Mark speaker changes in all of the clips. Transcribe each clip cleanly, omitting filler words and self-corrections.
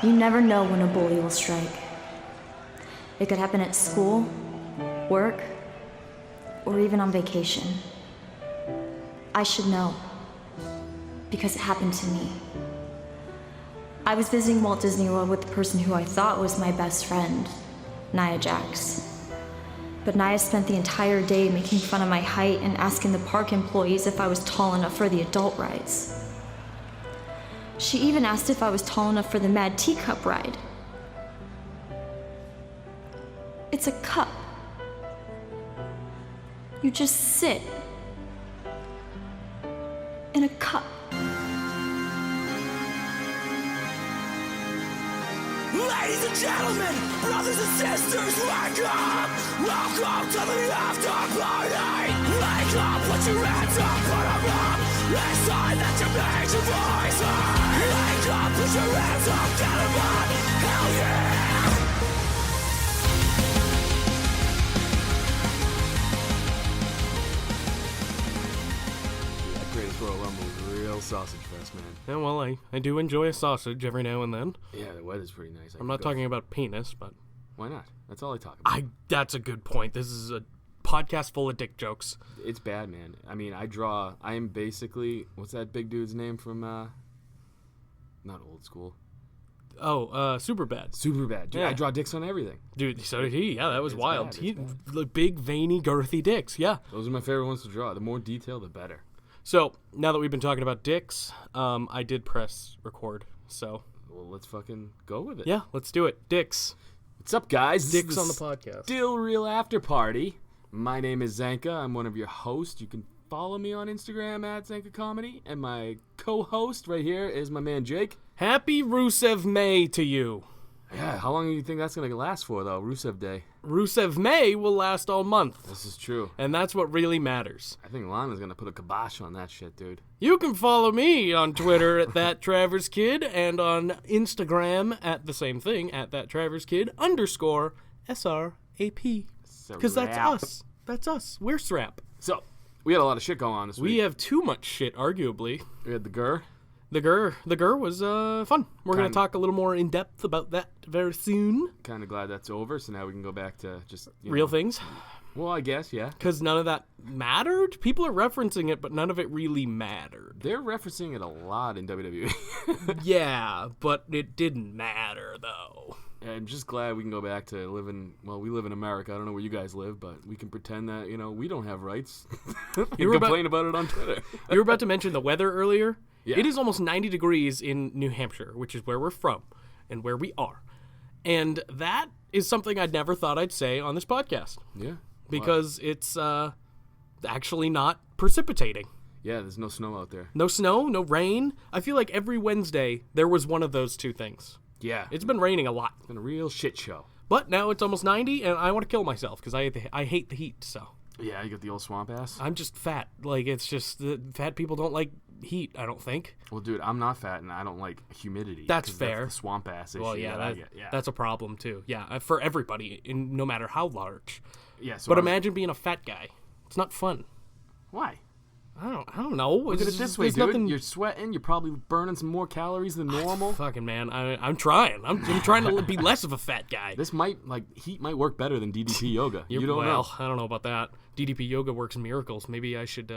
Speaker 1: You never know when a bully will strike. It could happen at school, work, or even on vacation. I should know, because it happened to me. I was visiting Walt Disney World with the person who I thought was my best friend, Nia Jax. But Nia spent the entire day making fun of my height and asking the park employees if I was tall enough for the adult rides. She even asked if I was tall enough for the Mad Teacup ride. It's a cup. You just sit in a cup.
Speaker 2: Ladies and gentlemen, brothers and sisters, wake up! Welcome to the after party! Wake up, put your hands up, put them up! It's time that you make your voice heard! Wake up, put your hands up, get them up! Hell yeah!
Speaker 3: That Greatest Royal Rumble was a real sausage fest, man.
Speaker 4: Yeah, well, I do enjoy a sausage every now and then.
Speaker 3: Yeah, the weather's pretty nice.
Speaker 4: I'm not talking about penis, but...
Speaker 3: Why not? That's all I talk about.
Speaker 4: That's a good point. This is a podcast full of dick jokes.
Speaker 3: It's bad, man. I mean, I am basically... What's that big dude's name from, not Old School.
Speaker 4: Oh, Superbad.
Speaker 3: Superbad. Dude,
Speaker 4: Yeah.
Speaker 3: I draw dicks on everything.
Speaker 4: Dude, so did he. Yeah, that was
Speaker 3: It's
Speaker 4: wild.
Speaker 3: bad,
Speaker 4: He,
Speaker 3: it's bad.
Speaker 4: like, big, veiny, girthy dicks. Yeah.
Speaker 3: Those are my favorite ones to draw. The more detail, the better.
Speaker 4: So, now that we've been talking about dicks, I did press record. So,
Speaker 3: Well, let's fucking go with it.
Speaker 4: yeah, let's do it. Dicks.
Speaker 3: What's up, guys? This
Speaker 4: Dicks
Speaker 3: is
Speaker 4: on the podcast.
Speaker 3: Still Real After Party. My name is Zanca. I'm one of your hosts. You can follow me on Instagram at Zanca Comedy. And my co-host right here is my man Jake.
Speaker 4: Happy Rusev May to you.
Speaker 3: Yeah, how long do you think that's going to last for, though? Rusev Day.
Speaker 4: Rusev May will last all month.
Speaker 3: This is true.
Speaker 4: And that's what really matters.
Speaker 3: I think Lana's going to put a kibosh on that shit, dude.
Speaker 4: You can follow me on Twitter at ThatTraversKid and on Instagram at the same thing, at ThatTraversKid _SRAP. Because that's us. That's us. We're SRAP.
Speaker 3: So, we had a lot of shit going on this
Speaker 4: We
Speaker 3: week.
Speaker 4: have too much shit, arguably.
Speaker 3: We had the Gur.
Speaker 4: The Gur was fun. We're going to
Speaker 3: Kind-
Speaker 4: talk a little more in depth about that very soon.
Speaker 3: Kind of glad that's over, so now we can go back to just...
Speaker 4: Real things.
Speaker 3: Well, I guess, yeah.
Speaker 4: Because none of that mattered. People are referencing it, but none of it really mattered.
Speaker 3: They're referencing it a lot in WWE.
Speaker 4: Yeah, but it didn't matter, though.
Speaker 3: I'm just glad we can go back to living... Well, we live in America. I don't know where you guys live, but we can pretend that, we don't have rights. And
Speaker 4: were about-
Speaker 3: complain about it on Twitter.
Speaker 4: You were about to mention the weather earlier.
Speaker 3: Yeah.
Speaker 4: It is almost 90 degrees in New Hampshire, which is where we're from and where we are. And that is something I'd never thought I'd say on this podcast
Speaker 3: Yeah.
Speaker 4: because it's actually not precipitating.
Speaker 3: Yeah, there's no snow out there.
Speaker 4: No snow, no rain. I feel like every Wednesday there was one of those two things.
Speaker 3: Yeah.
Speaker 4: It's been raining a lot.
Speaker 3: It's been a real shit show.
Speaker 4: But now it's almost 90 and I want to kill myself because I hate the heat, so.
Speaker 3: Yeah, you got the old swamp ass.
Speaker 4: I'm just fat. Like, it's just fat people don't like heat, I don't think.
Speaker 3: Well, dude, I'm not fat and I don't like humidity.
Speaker 4: That's
Speaker 3: 'cause
Speaker 4: fair.
Speaker 3: That's the swamp ass issue
Speaker 4: Well, yeah,
Speaker 3: that I get. Yeah.
Speaker 4: that's a problem too. Yeah, for everybody, no matter how large.
Speaker 3: Yeah, so
Speaker 4: But
Speaker 3: I was-
Speaker 4: imagine being a fat guy. It's not fun.
Speaker 3: Why?
Speaker 4: I don't know.
Speaker 3: Look at it this way,
Speaker 4: There's
Speaker 3: dude.
Speaker 4: nothing-
Speaker 3: You're sweating. You're probably burning some more calories than normal.
Speaker 4: Fucking man, I'm trying. I'm trying to be less of a fat guy.
Speaker 3: This heat might work better than DDP yoga. You don't
Speaker 4: well,
Speaker 3: know.
Speaker 4: I don't know about that. DDP yoga works miracles. Maybe I should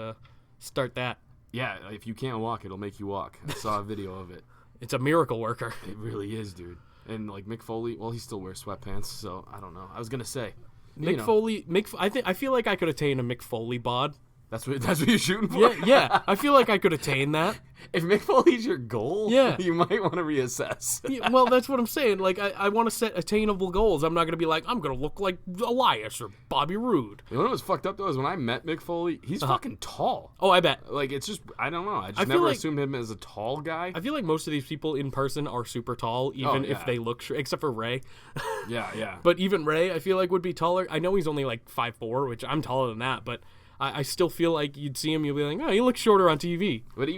Speaker 4: start that.
Speaker 3: Yeah, if you can't walk, it'll make you walk. I saw a video of it.
Speaker 4: It's a miracle worker.
Speaker 3: It really is, dude. And like Mick Foley, well, he still wears sweatpants, so I don't know. I was gonna say,
Speaker 4: Mick Foley. I feel like I could attain a Mick Foley bod.
Speaker 3: That's what you're shooting for.
Speaker 4: Yeah. I feel like I could attain that.
Speaker 3: If Mick Foley's your goal,
Speaker 4: Yeah.
Speaker 3: you might want to reassess.
Speaker 4: Yeah, well, that's what I'm saying. Like, I want to set attainable goals. I'm not going to be like, I'm going to look like Elias or Bobby Roode.
Speaker 3: You know what was fucked up though is when I met Mick Foley, he's fucking tall.
Speaker 4: Oh, I bet.
Speaker 3: Like it's just I don't know. I just
Speaker 4: I feel
Speaker 3: never
Speaker 4: like-
Speaker 3: assumed him as a tall guy.
Speaker 4: I feel like most of these people in person are super tall, even if
Speaker 3: yeah.
Speaker 4: they look except for Ray.
Speaker 3: Yeah.
Speaker 4: But even Ray, I feel like would be taller. I know he's only like 5'4", which I'm taller than that, but I still feel like you'd see him, you'll be like, oh, he looks shorter on TV.
Speaker 3: But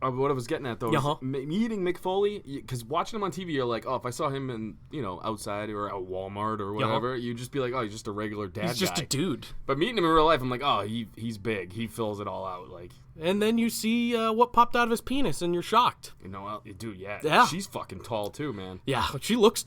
Speaker 3: what I was getting at though, is meeting Mick Foley, because watching him on TV, you're like, oh, if I saw him in, outside or at Walmart or whatever, you'd just be like, oh, he's just a regular dad guy.
Speaker 4: He's just a dude.
Speaker 3: But meeting him in real life, I'm like, oh, he's big. He fills it all out. Like,
Speaker 4: and then you see what popped out of his penis, and you're shocked.
Speaker 3: Dude, yeah. She's fucking tall too, man.
Speaker 4: Yeah, she looks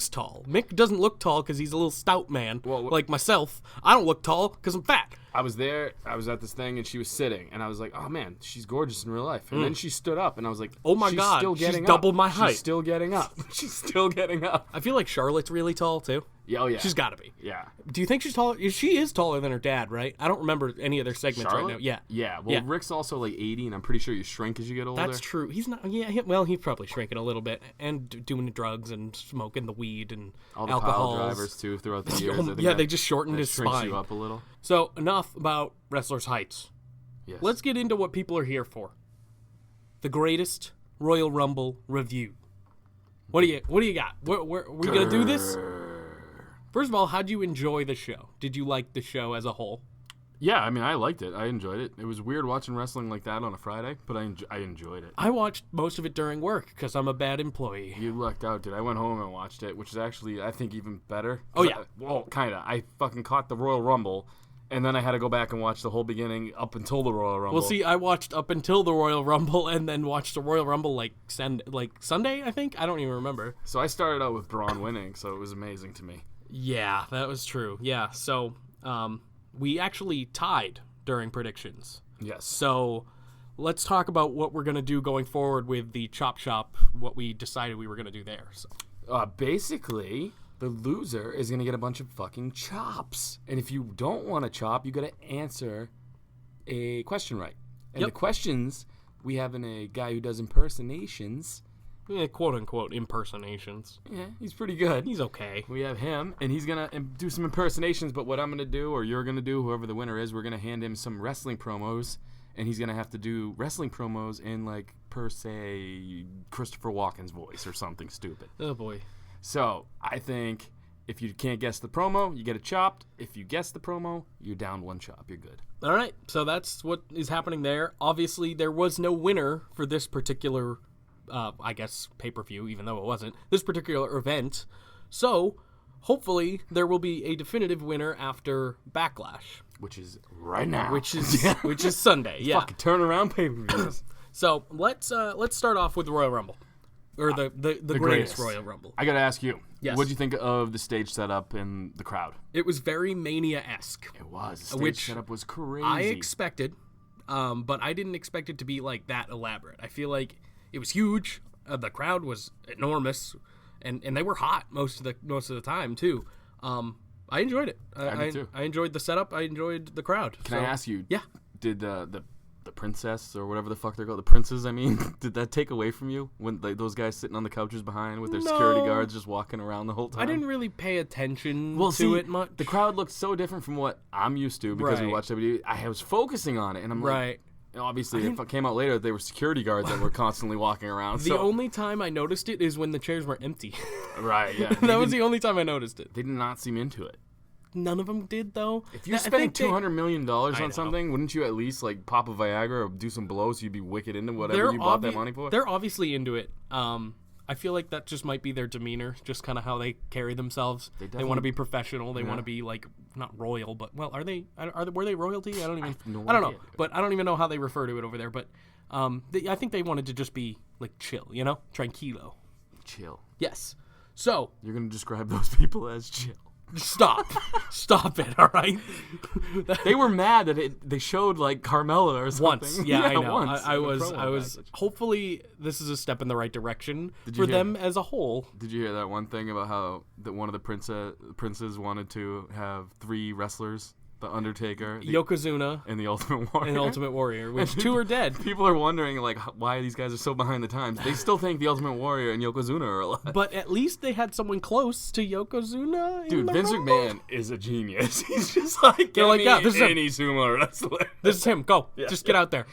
Speaker 4: tall. Mick doesn't look tall because he's a little stout man, like myself. I don't look tall because I'm fat.
Speaker 3: I was at this thing, and she was sitting, and I was like, oh, man, she's gorgeous in real life. And then she stood up, and I was like,
Speaker 4: oh, my God, she's double my height.
Speaker 3: She's still getting up. She's still getting up.
Speaker 4: I feel like Charlotte's really tall, too.
Speaker 3: Yeah, oh, yeah.
Speaker 4: She's got to be.
Speaker 3: Yeah.
Speaker 4: Do you think she's taller? She is taller than her dad, right? I don't remember any of their segments
Speaker 3: Charlotte?
Speaker 4: right now. Yeah.
Speaker 3: Yeah, well, Rick's also like 80, and I'm pretty sure you shrink as you get older.
Speaker 4: That's true. He's not, he's probably shrinking a little bit, and doing the drugs and smoking the weed and
Speaker 3: all the
Speaker 4: alcohols.
Speaker 3: pile drivers, too, throughout the years.
Speaker 4: They just shortened his
Speaker 3: shrinks
Speaker 4: spine.
Speaker 3: You up a little.
Speaker 4: So, enough about wrestlers' heights.
Speaker 3: Yes.
Speaker 4: Let's get into what people are here for. The greatest Royal Rumble review. What do you got? We gonna do this? First of all, how'd you enjoy the show? Did you like the show as a whole?
Speaker 3: Yeah, I mean, I liked it. I enjoyed it. It was weird watching wrestling like that on a Friday, but I enjoyed it.
Speaker 4: I watched most of it during work because I'm a bad employee.
Speaker 3: You lucked out, dude. I went home and watched it, which is actually, I think, even better.
Speaker 4: Oh, yeah.
Speaker 3: Kind of. I fucking caught the Royal Rumble, and then I had to go back and watch the whole beginning up until the Royal Rumble.
Speaker 4: Well, see, I watched up until the Royal Rumble and then watched the Royal Rumble like Sunday, I think? I don't even remember.
Speaker 3: So I started out with Braun winning, so it was amazing to me.
Speaker 4: Yeah, that was true. Yeah, so we actually tied during predictions.
Speaker 3: Yes.
Speaker 4: So let's talk about what we're going to do going forward with the Chop Shop, what we decided we were going to do there. So.
Speaker 3: Basically, the loser is going to get a bunch of fucking chops. And if you don't want a chop, you got to answer a question right. And the questions, we have a guy who does impersonations.
Speaker 4: Quote-unquote impersonations.
Speaker 3: Yeah, he's pretty good.
Speaker 4: He's okay.
Speaker 3: We have him, and he's going to do some impersonations, but what I'm going to do, or you're going to do, whoever the winner is, we're going to hand him some wrestling promos, and he's going to have to do wrestling promos in, like, per se, Christopher Walken's voice or something stupid.
Speaker 4: Oh, boy.
Speaker 3: So, I think if you can't guess the promo, you get it chopped. If you guess the promo, you're down one chop. You're good.
Speaker 4: All right, so that's what is happening there. Obviously, there was no winner for this particular I guess, pay-per-view, even though it wasn't, this particular event. So, hopefully, there will be a definitive winner after Backlash.
Speaker 3: Which is right now.
Speaker 4: Which is Sunday, yeah.
Speaker 3: Fucking turnaround pay-per-views.
Speaker 4: So, let's start off with the Royal Rumble. Or the greatest Royal Rumble.
Speaker 3: I gotta ask you,
Speaker 4: yes.
Speaker 3: What'd you think of the stage setup and the crowd?
Speaker 4: It was very Mania-esque.
Speaker 3: It was. The stage setup was crazy.
Speaker 4: I expected, but I didn't expect it to be, like, that elaborate. I feel like it was huge. The crowd was enormous, and they were hot most of the time too. I enjoyed it.
Speaker 3: I did too.
Speaker 4: I enjoyed the setup. I enjoyed the crowd.
Speaker 3: Can I ask you?
Speaker 4: Yeah.
Speaker 3: Did the princess or whatever the fuck they're called, the princes? I mean, did that take away from you when those guys sitting on the couches behind with their security guards just walking around the whole time?
Speaker 4: I didn't really pay attention
Speaker 3: to
Speaker 4: it much.
Speaker 3: The crowd looked so different from what I'm used to because we watched WWE. I was focusing on it, and I'm like. Obviously, if it came out later, they were security guards that were constantly walking around.
Speaker 4: The only time I noticed it is when the chairs were empty.
Speaker 3: Right, yeah.
Speaker 4: That was the only time I noticed it.
Speaker 3: They did not seem into it.
Speaker 4: None of them did, though.
Speaker 3: If you're spending $200 million on something, wouldn't you at least like pop a Viagra or do some blows so you'd be wicked into whatever you bought that money for?
Speaker 4: They're obviously into it. I feel like that just might be their demeanor, just kind of how they carry themselves. They want to be professional. They want to be like not royal, but well, were they royalty? I don't know, but I don't even know how they refer to it over there. But I think they wanted to just be like chill, tranquilo.
Speaker 3: Chill.
Speaker 4: Yes. So
Speaker 3: you're gonna describe those people as chill.
Speaker 4: Stop it, all right?
Speaker 3: They were mad that they showed like Carmella or something.
Speaker 4: Once, yeah, I know.
Speaker 3: Once
Speaker 4: I was. Hopefully, this is a step in the right direction for them as a whole.
Speaker 3: Did you hear that one thing about how that one of the princes wanted to have 3 wrestlers? The Undertaker,
Speaker 4: Yokozuna,
Speaker 3: and the Ultimate Warrior.
Speaker 4: Which 2 are dead.
Speaker 3: People are wondering like why these guys are so behind the times. They still think the Ultimate Warrior and Yokozuna are alive.
Speaker 4: But at least they had someone close to Yokozuna.
Speaker 3: Dude, Vince McMahon is a genius. He's just like,
Speaker 4: they're like, yeah, this is
Speaker 3: any sumo wrestler.
Speaker 4: This is him. Go, just get out there.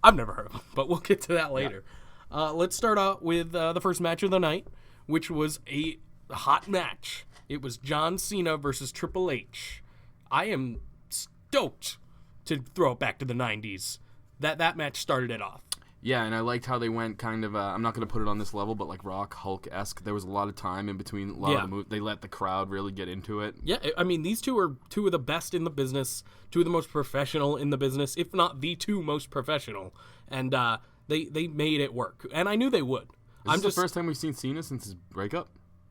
Speaker 4: I've never heard of him, but we'll get to that later. Yeah. Let's start out with the first match of the night, which was a hot match. It was John Cena versus Triple H. I am stoked to throw it back to the 90s. That match started it off.
Speaker 3: Yeah, and I liked how they went kind of, I'm not going to put it on this level, but like Rock Hulk-esque. There was a lot of time in between a lot of the moves. They let the crowd really get into it.
Speaker 4: Yeah, I mean, these two are two of the best in the business, two of the most professional in the business, if not the two most professional. And they made it work. And I knew they would.
Speaker 3: Is this the first time we've seen Cena since his breakup?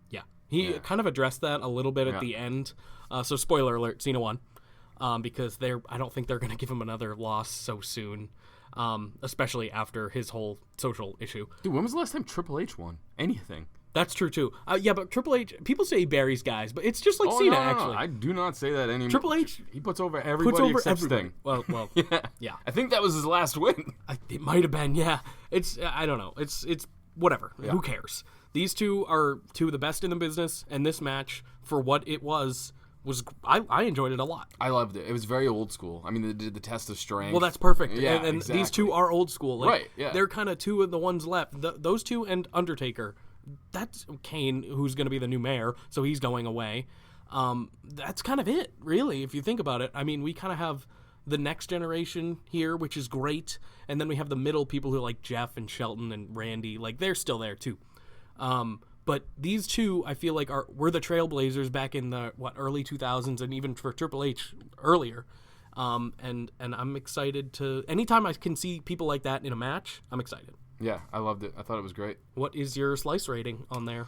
Speaker 4: Yeah. He kind of addressed that a little bit at the end. So spoiler alert, Cena won. Because I don't think they're going to give him another loss so soon. Especially after his whole social issue.
Speaker 3: Dude, when was the last time Triple H won anything?
Speaker 4: That's true, too. Yeah, but Triple H, people say he buries guys, but it's just like Cena, actually.
Speaker 3: I do not say that anymore.
Speaker 4: Triple H...
Speaker 3: He puts over everybody except Sting.
Speaker 4: Well, yeah.
Speaker 3: I think that was his last win.
Speaker 4: It might have been, yeah. I don't know. It's whatever. Yeah. Who cares? These two are two of the best in the business, and this match, for what it was I enjoyed it a lot.
Speaker 3: I loved it. It was very old school. I mean, they did the test of strength.
Speaker 4: Well, that's perfect.
Speaker 3: Yeah,
Speaker 4: and
Speaker 3: exactly.
Speaker 4: These two are old school. Like,
Speaker 3: right, yeah.
Speaker 4: They're kind of two of the ones left. Those two and Undertaker. That's Kane, who's going to be the new mayor, so he's going away. That's kind of it, really, if you think about it. I mean, we kind of have the next generation here, which is great, and then we have the middle people who are like Jeff and Shelton and Randy. Like, they're still there, too. But these two, I feel like, were the trailblazers back in the early 2000s, and even for Triple H earlier. And I'm excited to anytime I can see people like that in a match, I'm excited.
Speaker 3: Yeah, I loved it. I thought it was great.
Speaker 4: What is your slice rating on there?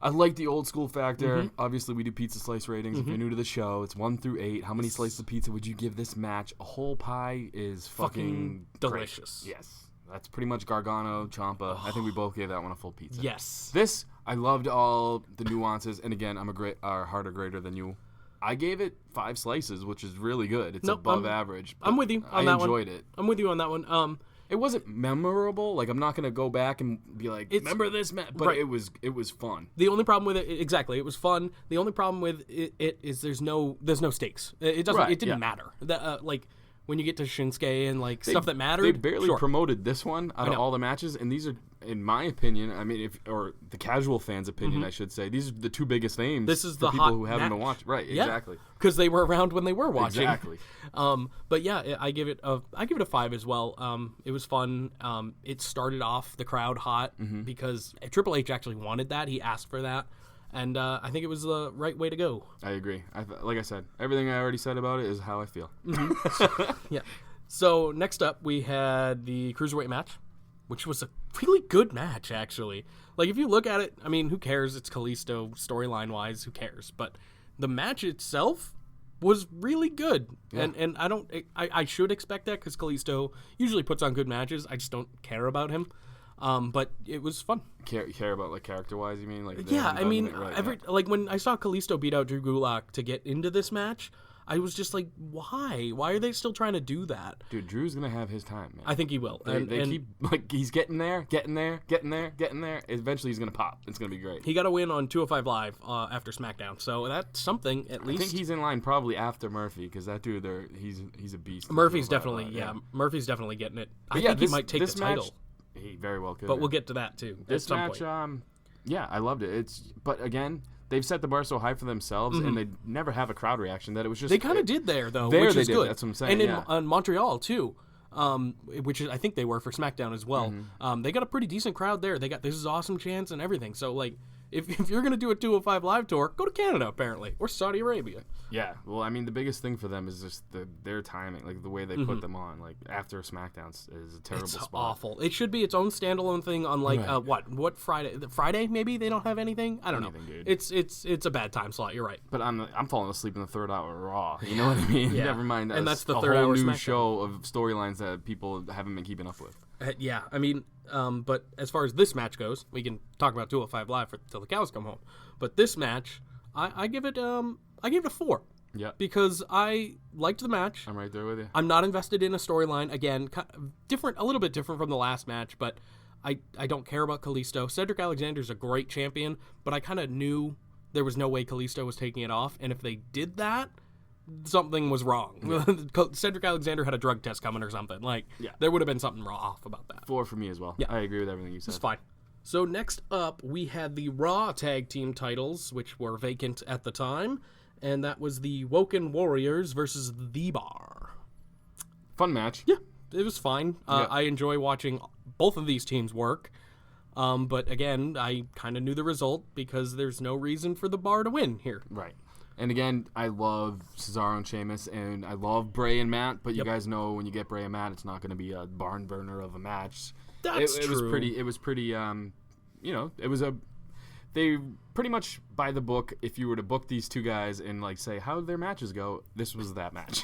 Speaker 3: I like the old school factor. Obviously, we do pizza slice ratings. If you're new to the show, it's 1 through 8. How many slices of pizza would you give this match? A whole pie is fucking
Speaker 4: delicious.
Speaker 3: Great. Yes. That's pretty much Gargano, Ciampa. I think we both gave that one a full pizza.
Speaker 4: Yes.
Speaker 3: This, I loved all the nuances. And again, I'm a harder grader than you. I gave it 5 slices, which is really good. It's above average.
Speaker 4: I'm with you on that one.
Speaker 3: I enjoyed it.
Speaker 4: I'm with you on that one.
Speaker 3: It wasn't memorable. Like, I'm not going to go back and be like, remember this match? But
Speaker 4: right.
Speaker 3: it was fun.
Speaker 4: The only problem with it, exactly, it was fun. The only problem with it is there's no stakes. It doesn't.
Speaker 3: Right,
Speaker 4: it didn't matter. Like when you get to Shinsuke and like stuff that mattered.
Speaker 3: They barely promoted this one out of all the matches, and these are, in my opinion, I mean, or the casual fans' opinion, I should say, these are the 2 biggest names.
Speaker 4: This is
Speaker 3: for
Speaker 4: the
Speaker 3: people
Speaker 4: hot
Speaker 3: who haven't
Speaker 4: match.
Speaker 3: been watching. Right,
Speaker 4: Yeah,
Speaker 3: exactly.
Speaker 4: Because they were around when they were watching.
Speaker 3: Exactly.
Speaker 4: But yeah, I give it a 5 as well. It was fun. It started off the crowd hot because Triple H actually wanted that. He asked for that. And I think it was the right way to go.
Speaker 3: I agree. Like I said, everything I already said about it is how I feel.
Speaker 4: Yeah. So next up, we had the Cruiserweight match, which was a really good match, actually. Like, if you look at it, I mean, who cares? It's Kalisto, storyline-wise, who cares? But the match itself was really good. Yeah. And I should expect that because Kalisto usually puts on good matches. I just don't care about him. But it was fun.
Speaker 3: Care about, like, character-wise, you mean? Like,
Speaker 4: yeah, I mean, like, when I saw Kalisto beat out Drew Gulak to get into this match, I was just like, why? Why are they still trying to do that?
Speaker 3: Dude, Drew's going to have his time, man.
Speaker 4: I think he will.
Speaker 3: They keep, like, he's getting there. Eventually he's going to pop. It's going to be great.
Speaker 4: He got a win on 205 Live after SmackDown, so that's something, at least.
Speaker 3: I think he's in line probably after Murphy, because that dude, he's a beast.
Speaker 4: Murphy's definitely, Murphy's definitely getting it. I think he might take the title.
Speaker 3: He very well could.
Speaker 4: But we'll get to that, too,
Speaker 3: this
Speaker 4: at some
Speaker 3: match,
Speaker 4: point.
Speaker 3: Yeah, I loved it. But again, they've set the bar so high for themselves, and they never have a crowd reaction that it was just...
Speaker 4: They kind of did there, though,
Speaker 3: which
Speaker 4: is good.
Speaker 3: That's what I'm saying,
Speaker 4: and in Montreal, too, which is, I think they were for SmackDown as well. They got a pretty decent crowd there. They got This Is Awesome chants and everything. So, like, if you're going to do a 205 Live tour, go to Canada, apparently, or Saudi Arabia.
Speaker 3: Yeah, well, I mean, the biggest thing for them is just their timing, like the way they put them on. Like, after SmackDown is a terrible spot. It's
Speaker 4: awful. It should be its own standalone thing on, like, what Friday? Friday, maybe? They don't have anything? I don't know. Dude. It's a bad time slot, you're right.
Speaker 3: But I'm falling asleep in the third hour of Raw. You know what I mean?
Speaker 4: Yeah.
Speaker 3: Never mind.
Speaker 4: And that's the
Speaker 3: a
Speaker 4: third
Speaker 3: whole
Speaker 4: hour
Speaker 3: new
Speaker 4: SmackDown.
Speaker 3: show of storylines that people haven't been keeping up with.
Speaker 4: Yeah, I mean, but as far as this match goes, we can talk about 205 Live till the cows come home. But this match, I give it a 4.
Speaker 3: Yeah.
Speaker 4: Because I liked the match.
Speaker 3: I'm right there with you.
Speaker 4: I'm not invested in a storyline. Again, a little bit different from the last match, but I don't care about Kalisto. Cedric Alexander's a great champion, but I kind of knew there was no way Kalisto was taking it off, and if they did that, something was wrong. Yeah. Cedric Alexander had a drug test coming or something. Like, there would have been something off about that.
Speaker 3: 4 for me as well. Yeah. I agree with everything you said.
Speaker 4: It's fine. So next up, we had the Raw Tag Team titles, which were vacant at the time, and that was the Woken Warriors versus The Bar.
Speaker 3: Fun match.
Speaker 4: Yeah, it was fine.
Speaker 3: Yeah.
Speaker 4: I enjoy watching both of these teams work. But again, I kind of knew the result because there's no reason for the Bar to win here.
Speaker 3: Right. And again, I love Cesaro and Sheamus, and I love Bray and Matt, but you guys know when you get Bray and Matt, it's not going to be a barn burner of a match.
Speaker 4: That's
Speaker 3: it
Speaker 4: true.
Speaker 3: It was pretty, they pretty much by the book, if you were to book these two guys and like say how their matches go, this was that match.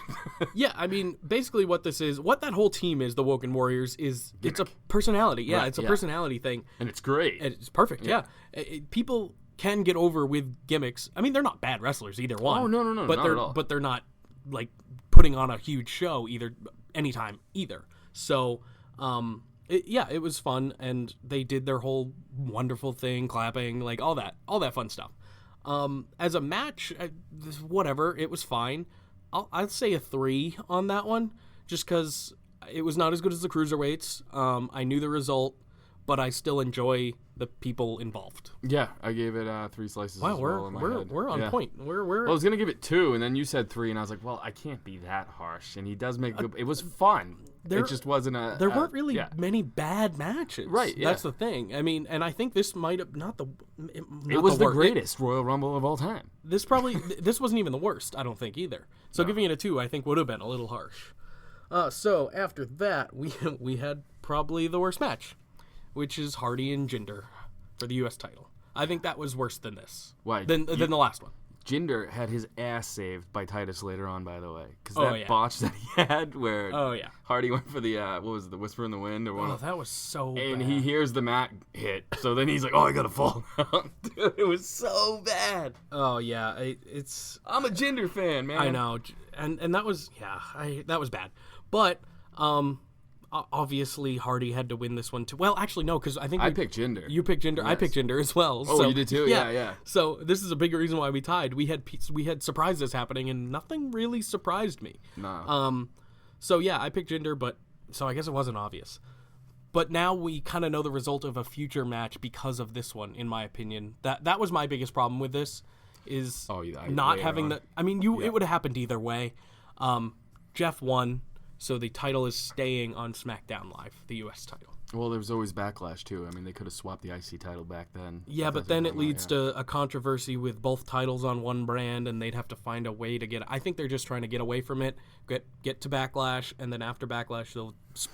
Speaker 4: Yeah, I mean, basically what this is, what that whole team is, the Woken Warriors, is it's a personality. Yeah,
Speaker 3: Right,
Speaker 4: it's a
Speaker 3: yeah.
Speaker 4: personality thing.
Speaker 3: And it's great.
Speaker 4: It's perfect, yeah. People can get over with gimmicks. I mean, they're not bad wrestlers, either one.
Speaker 3: Oh, no,
Speaker 4: but
Speaker 3: not
Speaker 4: they're
Speaker 3: at all.
Speaker 4: But they're not, like, putting on a huge show anytime either. So, it was fun, and they did their whole wonderful thing, clapping, like, all that fun stuff. As a match, whatever, it was fine. I'd say a 3 on that one, just because it was not as good as the Cruiserweights. I knew the result, but I still enjoy the people involved.
Speaker 3: Yeah, I gave it 3 slices.
Speaker 4: Wow,
Speaker 3: as well in my head.
Speaker 4: we're on
Speaker 3: Yeah.
Speaker 4: point. We're
Speaker 3: Well, I was gonna give it 2, and then you said 3, and I was like, well, I can't be that harsh. And he does make good. It was fun. It just wasn't a.
Speaker 4: There weren't really
Speaker 3: yeah.
Speaker 4: many bad matches.
Speaker 3: Right, yeah.
Speaker 4: That's the thing. I mean, and I think this might have not the.
Speaker 3: It was the
Speaker 4: worst.
Speaker 3: greatest Royal Rumble of all time.
Speaker 4: This wasn't even the worst. I don't think either. So giving it a 2, I think would have been a little harsh. So after that, we had probably the worst match, which is Hardy and Jinder for the U.S. title. I think that was worse than this.
Speaker 3: Why?
Speaker 4: Than the last one.
Speaker 3: Jinder had his ass saved by Titus later on, by the way, because
Speaker 4: Oh,
Speaker 3: that
Speaker 4: yeah.
Speaker 3: botch that he had, where
Speaker 4: Oh, yeah.
Speaker 3: Hardy went for the what was it, the Whisper in the Wind or one,
Speaker 4: Oh, that was so
Speaker 3: and
Speaker 4: bad.
Speaker 3: he hears the mat hit, so then he's like, "Oh, I gotta fall down." Dude, it was so bad.
Speaker 4: Oh yeah, it's.
Speaker 3: I'm a Jinder fan, man.
Speaker 4: I know, and that was that was bad, but obviously Hardy had to win this one too. Well, actually no, because I think
Speaker 3: I picked Jinder.
Speaker 4: You picked Jinder. I
Speaker 3: Yes.
Speaker 4: picked Jinder as well.
Speaker 3: Oh,
Speaker 4: so,
Speaker 3: you did too? Yeah.
Speaker 4: So this is a big reason why we tied. We had surprises happening, and nothing really surprised me.
Speaker 3: Nah.
Speaker 4: So yeah, I picked Jinder, but so I guess it wasn't obvious. But now we kind of know the result of a future match because of this one, in my opinion. That was my biggest problem with this, is not having the. I mean, it would have happened either way. Jeff won, so the title is staying on SmackDown Live, the U.S. title.
Speaker 3: Well, there was always Backlash too. I mean, they could have swapped the IC title back then.
Speaker 4: Yeah, but then it leads to a controversy with both titles on one brand, and they'd have to find a way to get. I think they're just trying to get away from it, get to Backlash, and then after Backlash, they'll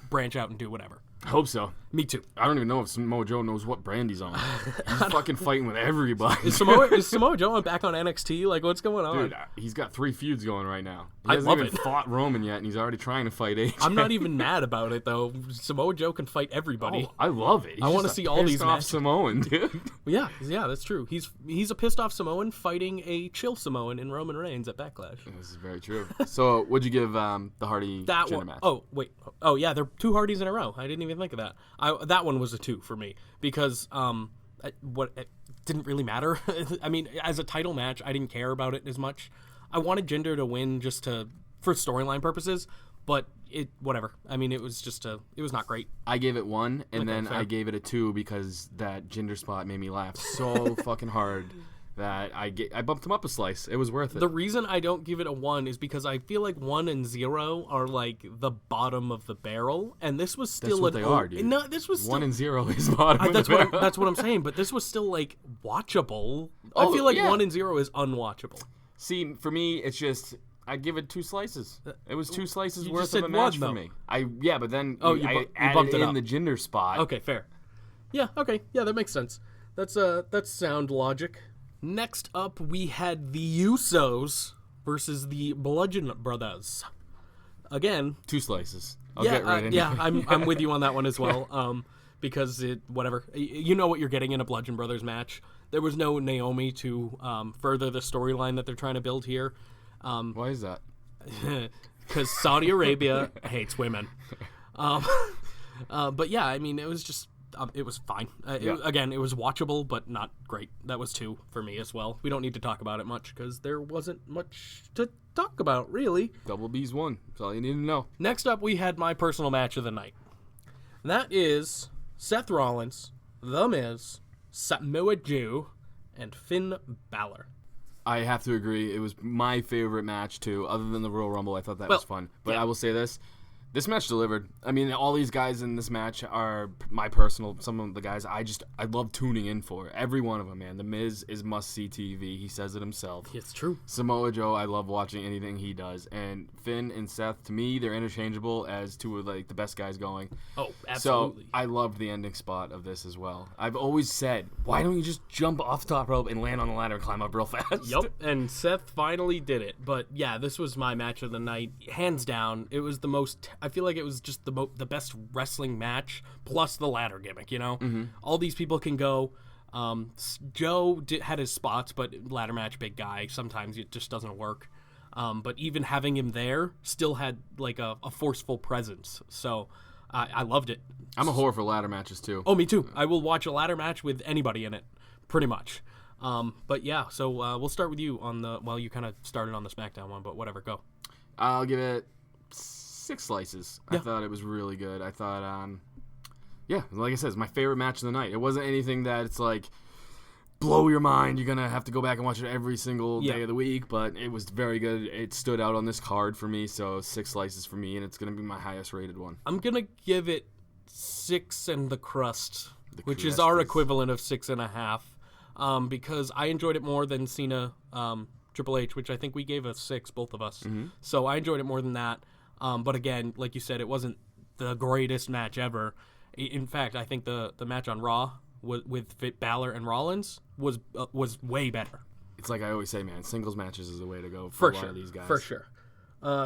Speaker 4: branch out and do whatever.
Speaker 3: I hope so.
Speaker 4: Me too.
Speaker 3: I don't even know if Samoa Joe knows what brand he's on. He's fucking fighting with everybody.
Speaker 4: Is Samoa Joe back on NXT? Like, what's going on?
Speaker 3: Dude, he's got 3 feuds going right now. He
Speaker 4: I
Speaker 3: hasn't
Speaker 4: love
Speaker 3: even
Speaker 4: it.
Speaker 3: fought Roman yet, and he's already trying to fight AJ.
Speaker 4: I'm not even mad about it though. Samoa Joe can fight everybody.
Speaker 3: Oh, I love it. He's
Speaker 4: I wanna
Speaker 3: just a
Speaker 4: see all these
Speaker 3: pissed off
Speaker 4: matches.
Speaker 3: Samoan, dude.
Speaker 4: Yeah, that's true. He's a pissed off Samoan fighting a chill Samoan in Roman Reigns at Backlash.
Speaker 3: This is very true. So, what'd you give the Hardy
Speaker 4: That
Speaker 3: Jinder
Speaker 4: one.
Speaker 3: match?
Speaker 4: Oh wait. Oh yeah, they're 2 Hardys in a row. I didn't even think of that. That one was a 2 for me because it didn't really matter. I mean, as a title match, I didn't care about it as much. I wanted Jinder to win just for storyline purposes, but whatever. I mean, it was not great.
Speaker 3: I gave it 1, and
Speaker 4: Okay,
Speaker 3: then
Speaker 4: fair.
Speaker 3: I gave it a 2 because that Jinder spot made me laugh so fucking hard that I bumped him up a slice. It was worth it.
Speaker 4: The reason I don't give it a 1 is because I feel like 1 and 0 are like the bottom of the barrel, and this was still
Speaker 3: That's what they are, dude.
Speaker 4: No, this was still,
Speaker 3: 1 and 0 is bottom of
Speaker 4: that's
Speaker 3: the barrel.
Speaker 4: what I'm saying. But this was still like watchable.
Speaker 3: Oh,
Speaker 4: I feel like
Speaker 3: yeah.
Speaker 4: 1 and 0 is unwatchable.
Speaker 3: See, for me, it's just I give it 2 slices. It was 2 slices
Speaker 4: You
Speaker 3: worth
Speaker 4: just
Speaker 3: of
Speaker 4: said
Speaker 3: a match
Speaker 4: one,
Speaker 3: for
Speaker 4: though.
Speaker 3: me. But then
Speaker 4: You
Speaker 3: I
Speaker 4: bumped
Speaker 3: added
Speaker 4: it
Speaker 3: in
Speaker 4: up.
Speaker 3: the Jinder spot.
Speaker 4: Okay, fair. Yeah, okay. Yeah, that makes sense. That's sound logic. Next up, we had the Usos versus the Bludgeon Brothers. Again,
Speaker 3: 2 slices. I'll get right into
Speaker 4: yeah,
Speaker 3: it.
Speaker 4: I'm with you on that one as well. Because whatever, you know what you're getting in a Bludgeon Brothers match. There was no Naomi to further the storyline that they're trying to build here.
Speaker 3: Why is that?
Speaker 4: Because Saudi Arabia hates women. But yeah, I mean, it was just, it was fine. Again, it was watchable, but not great. That was 2 for me as well. We don't need to talk about it much because there wasn't much to talk about, really.
Speaker 3: Double B's 1. That's all you need to know.
Speaker 4: Next up, we had my personal match of the night. And that is Seth Rollins, The Miz, Samoa Joe, and Finn Balor.
Speaker 3: I have to agree. It was my favorite match, too. Other than the Royal Rumble, I thought that was fun. But
Speaker 4: yeah.
Speaker 3: I will say this. This match delivered. I mean, all these guys in this match are some of the guys I love tuning in for. Every one of them, man. The Miz is must-see TV. He says it himself.
Speaker 4: It's true.
Speaker 3: Samoa Joe, I love watching anything he does. And Finn and Seth, to me, they're interchangeable as two of like the best guys going.
Speaker 4: Oh, absolutely.
Speaker 3: So I loved the ending spot of this as well. I've always said, why don't you just jump off the top rope and land on the ladder and climb up real fast?
Speaker 4: Yep, and Seth finally did it. But yeah, this was my match of the night. Hands down, it was the most... I feel like it was just the best wrestling match, plus the ladder gimmick, you know? Mm-hmm. All these people can go. Joe had his spots, but ladder match, big guy. Sometimes it just doesn't work. But even having him there still had like a forceful presence. So I loved it.
Speaker 3: I'm a whore for ladder matches, too.
Speaker 4: Oh, me too. I will watch a ladder match with anybody in it, pretty much. But yeah, so we'll start with you on well, you kind of started on the SmackDown one, but whatever, go.
Speaker 3: I'll give it 6 slices. Yeah. I thought it was really good. I thought, yeah, like I said, it's my favorite match of the night. It wasn't anything that it's like blow your mind. You're going to have to go back and watch it every single day of the week, but it was very good. It stood out on this card for me, so 6 slices for me, and it's going to be my highest rated one.
Speaker 4: I'm going to give it 6 and the crust, which is our equivalent of 6.5, because I enjoyed it more than Cena Triple H, which I think we gave a 6, both of us. Mm-hmm. So I enjoyed it more than that. But again, like you said, it wasn't the greatest match ever. In fact, I think the match on Raw with Balor and Rollins was way better.
Speaker 3: It's like I always say, man, singles matches is the way to go for a lot of these guys.
Speaker 4: For sure.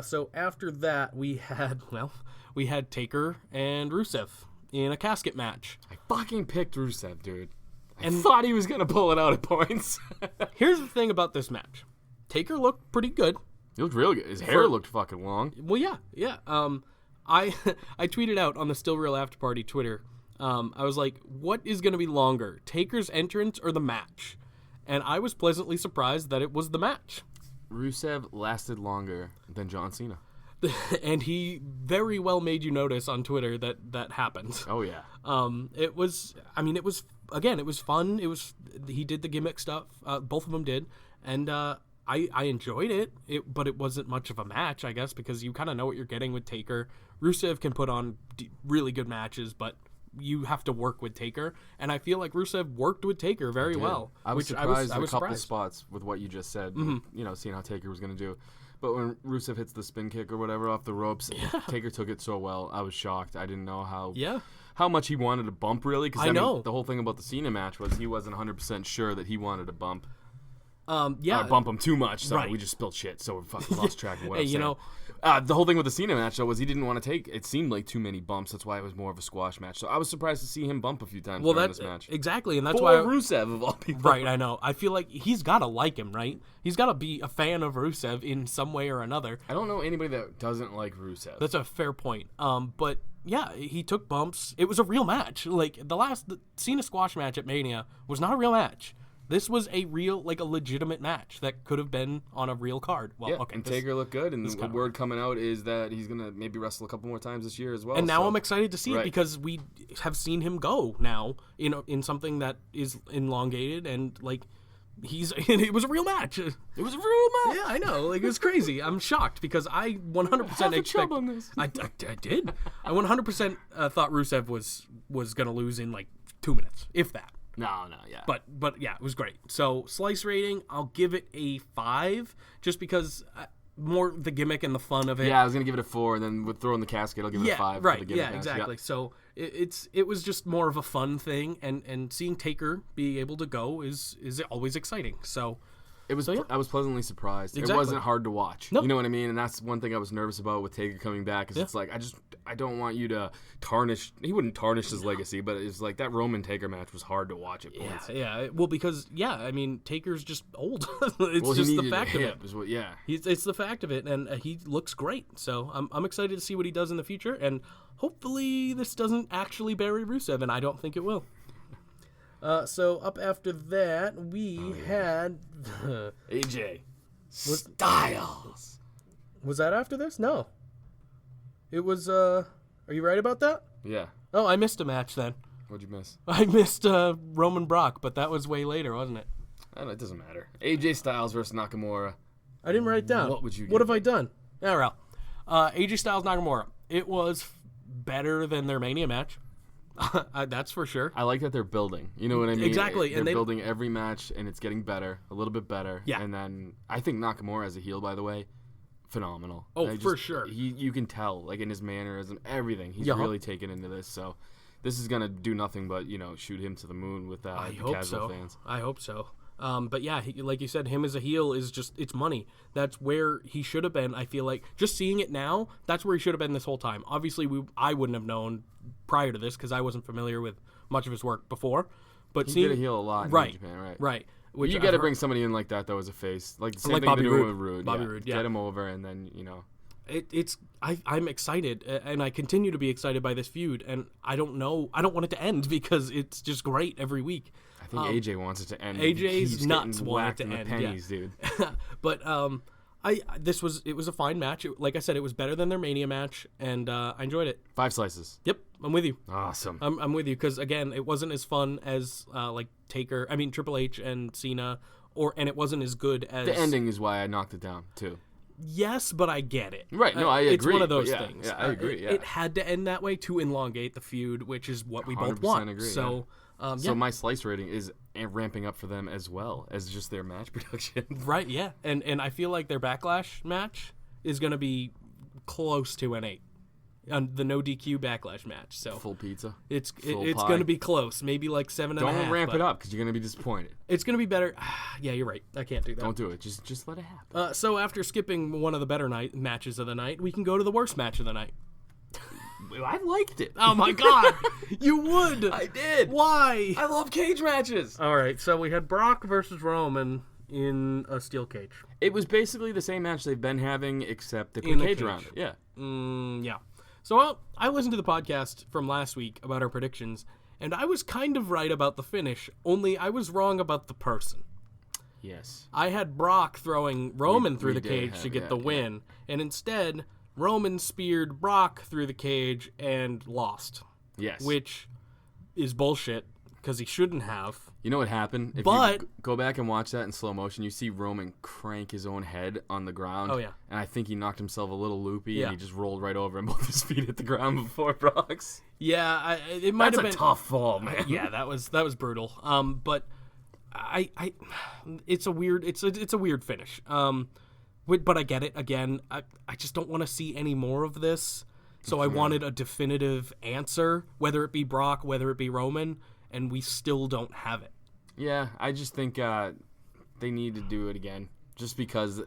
Speaker 4: So after that, we had Taker and Rusev in a casket match.
Speaker 3: I fucking picked Rusev, dude. I thought he was going to pull it out at points.
Speaker 4: Here's the thing about this match. Taker looked pretty good.
Speaker 3: He looked real good. His hair looked fucking long.
Speaker 4: Well, yeah. I tweeted out on the Still Real After Party Twitter. I was like, what is going to be longer, Taker's entrance or the match? And I was pleasantly surprised that it was the match.
Speaker 3: Rusev lasted longer than John Cena.
Speaker 4: And he very well made you notice on Twitter that happened.
Speaker 3: Oh, yeah.
Speaker 4: It was fun. He did the gimmick stuff. Both of them did. And I enjoyed it, but it wasn't much of a match, I guess, because you kind of know what you're getting with Taker. Rusev can put on really good matches, but you have to work with Taker, and I feel like Rusev worked with Taker very well.
Speaker 3: I was surprised at a couple spots with what you just said, seeing how Taker was going to do. But when Rusev hits the spin kick or whatever off the ropes, Taker took it so well. I was shocked. I didn't know how much he wanted to bump, really. Because I know the whole thing about the Cena match was he wasn't 100% sure that he wanted to bump.
Speaker 4: Bump
Speaker 3: him too much, so we just spilled shit, so we fucking lost track of what I'm saying. The whole thing with the Cena match, though, was he didn't want to take, it seemed like too many bumps, that's why it was more of a squash match. So I was surprised to see him bump a few times during this match.
Speaker 4: Exactly, and that's why
Speaker 3: Rusev, of all people.
Speaker 4: Right, I know. I feel like he's got to like him, right? He's got to be a fan of Rusev in some way or another.
Speaker 3: I don't know anybody that doesn't like Rusev.
Speaker 4: That's a fair point. But yeah, he took bumps. It was a real match. Like, the Cena squash match at Mania was not a real match. This was a legitimate match that could have been on a real card. Well, okay,
Speaker 3: and Taker looked good, and the word coming out is that he's going to maybe wrestle a couple more times this year as well.
Speaker 4: And now I'm excited to see it because we have seen him go now in something that is elongated and, like, it was a real match. It was a real match. Yeah, I know. Like, it was crazy. I'm shocked because I 100% expect
Speaker 3: on this.
Speaker 4: I did. I 100% thought Rusev was going to lose in, like, 2 minutes, if that.
Speaker 3: No, yeah.
Speaker 4: But yeah, it was great. So slice rating, I'll give it a 5, just because more the gimmick and the fun of it.
Speaker 3: Yeah, I was gonna give it a 4, and then with throwing the casket, I'll give it a 5.
Speaker 4: Right.
Speaker 3: For the gimmick
Speaker 4: Yeah, exactly. Yep. So it was just more of a fun thing, and seeing Taker be able to go is always exciting. So.
Speaker 3: I was pleasantly surprised.
Speaker 4: Exactly.
Speaker 3: It wasn't hard to watch.
Speaker 4: Nope.
Speaker 3: You know what I mean? And that's one thing I was nervous about with Taker coming back. Is it's like I don't want you to tarnish. He wouldn't tarnish his legacy, but it's like that Roman Taker match was hard to watch at points.
Speaker 4: Yeah. Well, because I mean, Taker's just old. It's just the fact of it. It's the fact of it, and he looks great. So I'm excited to see what he does in the future, and hopefully this doesn't actually bury Rusev, and I don't think it will. So up after that, we had
Speaker 3: AJ Styles.
Speaker 4: Was that after this? No. It was. Are you right about that?
Speaker 3: Yeah.
Speaker 4: Oh, I missed a match then.
Speaker 3: What'd you miss?
Speaker 4: I missed Roman Brock, but that was way later, wasn't it?
Speaker 3: I don't know, it doesn't matter. AJ Styles versus Nakamura.
Speaker 4: I didn't write down.
Speaker 3: What would you?
Speaker 4: What have I done? AJ Styles Nakamura. It was better than their Mania match. That's for sure.
Speaker 3: I like that they're building. You know what I mean?
Speaker 4: Exactly.
Speaker 3: They're
Speaker 4: And
Speaker 3: building every match, and it's getting better, a little bit better.
Speaker 4: Yeah.
Speaker 3: And then I think Nakamura as a heel, by the way, phenomenal.
Speaker 4: Oh, for sure.
Speaker 3: You can tell, like in his mannerism, everything. He's
Speaker 4: Yeah.
Speaker 3: really taken into this. So this is gonna do nothing but shoot him to the moon with the casual fans.
Speaker 4: I hope so. But yeah, like you said, him as a heel is just, it's money. That's where he should have been, I feel like. Just seeing it now, that's where he should have been this whole time. Obviously, I wouldn't have known prior to this because I wasn't familiar with much of his work before. But
Speaker 3: He
Speaker 4: seeing
Speaker 3: did a heel a lot in New
Speaker 4: right,
Speaker 3: Japan, right?
Speaker 4: right. Which
Speaker 3: You got to bring somebody in like that, though, as a face. Like the same
Speaker 4: Like
Speaker 3: thing
Speaker 4: Bobby
Speaker 3: they're doing
Speaker 4: Roode.
Speaker 3: with Roode.
Speaker 4: Bobby Roode, yeah.
Speaker 3: Get him over, and then,
Speaker 4: I'm excited, and I continue to be excited by this feud, and I don't want it to end because it's just great every week.
Speaker 3: I think AJ wants it to end.
Speaker 4: AJ's
Speaker 3: He's
Speaker 4: nuts
Speaker 3: getting
Speaker 4: want it
Speaker 3: whacked
Speaker 4: to
Speaker 3: in the
Speaker 4: end,
Speaker 3: pennies, dude.
Speaker 4: But it was a fine match. Like I said, it was better than their Mania match, and I enjoyed it.
Speaker 3: 5 slices.
Speaker 4: Yep, I'm with you.
Speaker 3: Awesome.
Speaker 4: I'm with you because again, it wasn't as fun as Triple H and Cena, and it wasn't as good as
Speaker 3: The ending is why I knocked it down, too.
Speaker 4: Yes, but I get it.
Speaker 3: Right, no, I agree.
Speaker 4: It's one of those
Speaker 3: yeah,
Speaker 4: things.
Speaker 3: Yeah, I agree, yeah.
Speaker 4: It had to end that way to elongate the feud, which is what we both
Speaker 3: 100%
Speaker 4: want.
Speaker 3: agree,
Speaker 4: So,
Speaker 3: So my slice rating is ramping up for them as well as just their match production.
Speaker 4: right, yeah. And I feel like their Backlash match is going to be close to an 8. The no DQ Backlash match. So
Speaker 3: Full pizza.
Speaker 4: it's
Speaker 3: Full
Speaker 4: it's
Speaker 3: pie.
Speaker 4: going to be close, maybe like 7.5.
Speaker 3: Don't ramp
Speaker 4: but
Speaker 3: it up because you're going to be disappointed.
Speaker 4: It's going to be better. Yeah, you're right. I can't do that.
Speaker 3: Don't do it. Just let it happen.
Speaker 4: So after skipping one of the better matches of the night, we can go to the worst match of the night.
Speaker 3: I liked it.
Speaker 4: Oh my God, you would.
Speaker 3: I did.
Speaker 4: Why?
Speaker 3: I love cage matches.
Speaker 4: All right, so we had Brock versus Roman in a steel cage.
Speaker 3: It was basically the same match they've been having, except they put
Speaker 4: In the
Speaker 3: cage
Speaker 4: cage.
Speaker 3: around it. Yeah.
Speaker 4: Yeah. So I listened to the podcast from last week about our predictions, and I was kind of right about the finish, only I was wrong about the person.
Speaker 3: Yes.
Speaker 4: I had Brock throwing Roman through
Speaker 3: we
Speaker 4: the
Speaker 3: did
Speaker 4: cage
Speaker 3: have-
Speaker 4: to get
Speaker 3: yeah,
Speaker 4: the win, and instead, Roman speared Brock through the cage and lost,
Speaker 3: Yes.
Speaker 4: which is bullshit, because he shouldn't have.
Speaker 3: You know what happened? If
Speaker 4: But-
Speaker 3: you go back and watch that in slow motion, you see Roman crank his own head on the ground.
Speaker 4: Oh, yeah.
Speaker 3: And I think he knocked himself a little loopy,
Speaker 4: Yeah.
Speaker 3: and he just rolled right over and both his feet hit the ground before Brock's.
Speaker 4: Yeah, it might
Speaker 3: That's
Speaker 4: have
Speaker 3: a
Speaker 4: been
Speaker 3: tough fall, man.
Speaker 4: Yeah, that was brutal. But it's a weird finish. But I get it. Again, I just don't want to see any more of this. So I wanted a definitive answer, whether it be Brock, whether it be Roman, and we still don't have it.
Speaker 3: Yeah, I just think they need to do it again, just because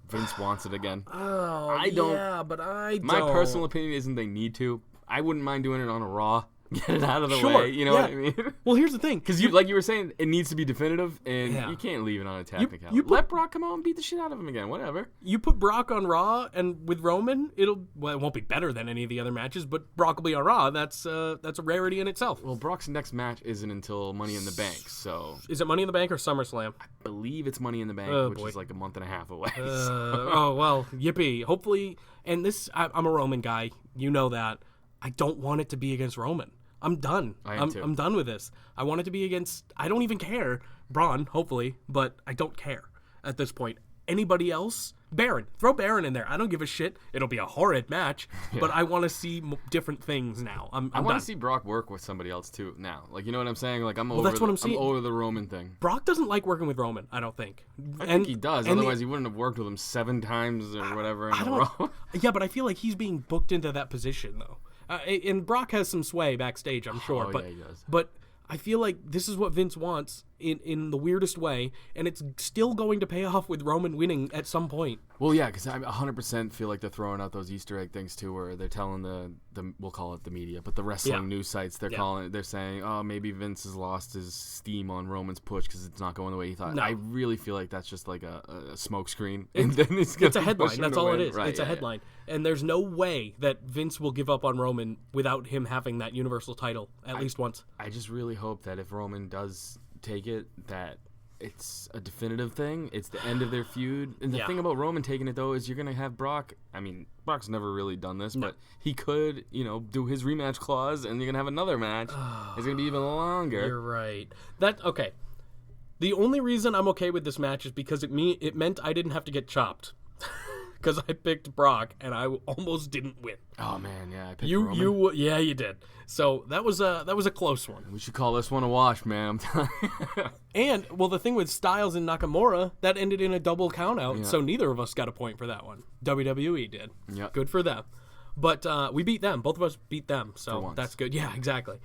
Speaker 3: Vince wants it again.
Speaker 4: Oh,
Speaker 3: I don't-
Speaker 4: Yeah, but I don't.
Speaker 3: My personal opinion isn't they need to. I wouldn't mind doing it on a Raw. Get it out of the
Speaker 4: Sure,
Speaker 3: way. You know
Speaker 4: yeah.
Speaker 3: what I mean?
Speaker 4: Well, here's the thing,
Speaker 3: Because like you were saying, it needs to be definitive, and
Speaker 4: Yeah.
Speaker 3: you can't leave it on a technicality.
Speaker 4: you put-
Speaker 3: Let Brock come out and beat the shit out of him again. Whatever.
Speaker 4: you put Brock on Raw, and with Roman, it won't be better than any of the other matches, but Brock will be on Raw. That's a rarity in itself.
Speaker 3: Well, Brock's next match isn't until Money in the Bank, so
Speaker 4: Is it Money in the Bank or SummerSlam?
Speaker 3: I believe it's Money in the Bank,
Speaker 4: Oh,
Speaker 3: which
Speaker 4: boy.
Speaker 3: is like a month and a half away.
Speaker 4: Oh, well, yippee. Hopefully, and I'm a Roman guy. You know that. I don't want it to be against Roman. I'm done.
Speaker 3: I am too.
Speaker 4: I'm done with this. I want it to be against, I don't even care. Braun, hopefully, but I don't care at this point. Anybody else? Baron. Throw Baron in there. I don't give a shit. It'll be a horrid match, but I want to see different things now. I'm
Speaker 3: I want
Speaker 4: done.
Speaker 3: to see Brock work with somebody else too now. Like, you know what I'm saying? Like, I'm
Speaker 4: that's what I'm saying.
Speaker 3: over the Roman thing.
Speaker 4: Brock doesn't like working with Roman, I don't think.
Speaker 3: I think he does.
Speaker 4: and the-
Speaker 3: Otherwise, he wouldn't have worked with him 7 times or whatever in a row.
Speaker 4: Yeah, but I feel like he's being booked into that position, though. And Brock has some sway backstage, I'm sure.
Speaker 3: Oh,
Speaker 4: but,
Speaker 3: yeah, he does.
Speaker 4: But I feel like this is what Vince wants in the weirdest way, and it's still going to pay off with Roman winning at some point.
Speaker 3: Well, yeah, because I 100% feel like they're throwing out those Easter egg things too, where they're telling the we'll call it the media, but the wrestling news sites, they're saying, oh, maybe Vince has lost his steam on Roman's push because it's not going the way he thought.
Speaker 4: No.
Speaker 3: I really feel like that's just like a smoke screen, and then it's
Speaker 4: a headline. That's all it is.
Speaker 3: Right,
Speaker 4: It's a headline. And there's no way that Vince will give up on Roman without him having that Universal title at least once.
Speaker 3: I just really hope that if Roman does take it, that it's a definitive thing. It's the end of their feud. And the thing about Roman taking it, though, is you're going to have Brock. I mean, Brock's never really done this, but he could, do his rematch clause, and you're going to have another match. It's going to be even longer.
Speaker 4: You're right. Okay. The only reason I'm okay with this match is because it meant I didn't have to get chopped. because I picked Brock and I almost didn't win.
Speaker 3: Oh man, yeah, I picked
Speaker 4: You
Speaker 3: Roman.
Speaker 4: you did. So that was a close one.
Speaker 3: We should call this one a wash, man. I'm telling you.
Speaker 4: And well, the thing with Styles and Nakamura, that ended in a double countout,
Speaker 3: Yeah.
Speaker 4: so neither of us got a point for that one. WWE did.
Speaker 3: Yep.
Speaker 4: Good for them. But we beat them. Both of us beat them,
Speaker 3: For
Speaker 4: so
Speaker 3: once.
Speaker 4: that's good. Yeah, exactly.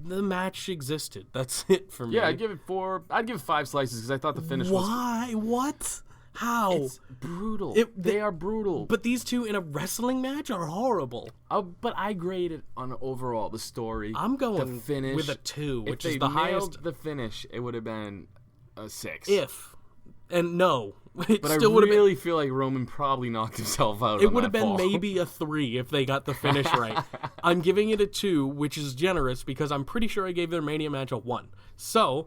Speaker 4: The match existed. That's it for me.
Speaker 3: Yeah, I'd give it 4. I'd give it 5 slices because I thought the finish was.
Speaker 4: Why? What? How?
Speaker 3: It's brutal. They are brutal.
Speaker 4: But these two in a wrestling match are horrible.
Speaker 3: But I grade it on overall the story.
Speaker 4: I'm going
Speaker 3: the finish
Speaker 4: with a 2,
Speaker 3: If
Speaker 4: which
Speaker 3: they
Speaker 4: is the
Speaker 3: nailed
Speaker 4: highest.
Speaker 3: the finish, it would have been a 6.
Speaker 4: No, it
Speaker 3: But
Speaker 4: still
Speaker 3: I
Speaker 4: would have been.
Speaker 3: really feel like Roman probably knocked himself out.
Speaker 4: It
Speaker 3: on
Speaker 4: would
Speaker 3: that
Speaker 4: have been
Speaker 3: fall.
Speaker 4: maybe a 3 if they got the finish right. I'm giving it a 2, which is generous because I'm pretty sure I gave their Mania match a 1. So,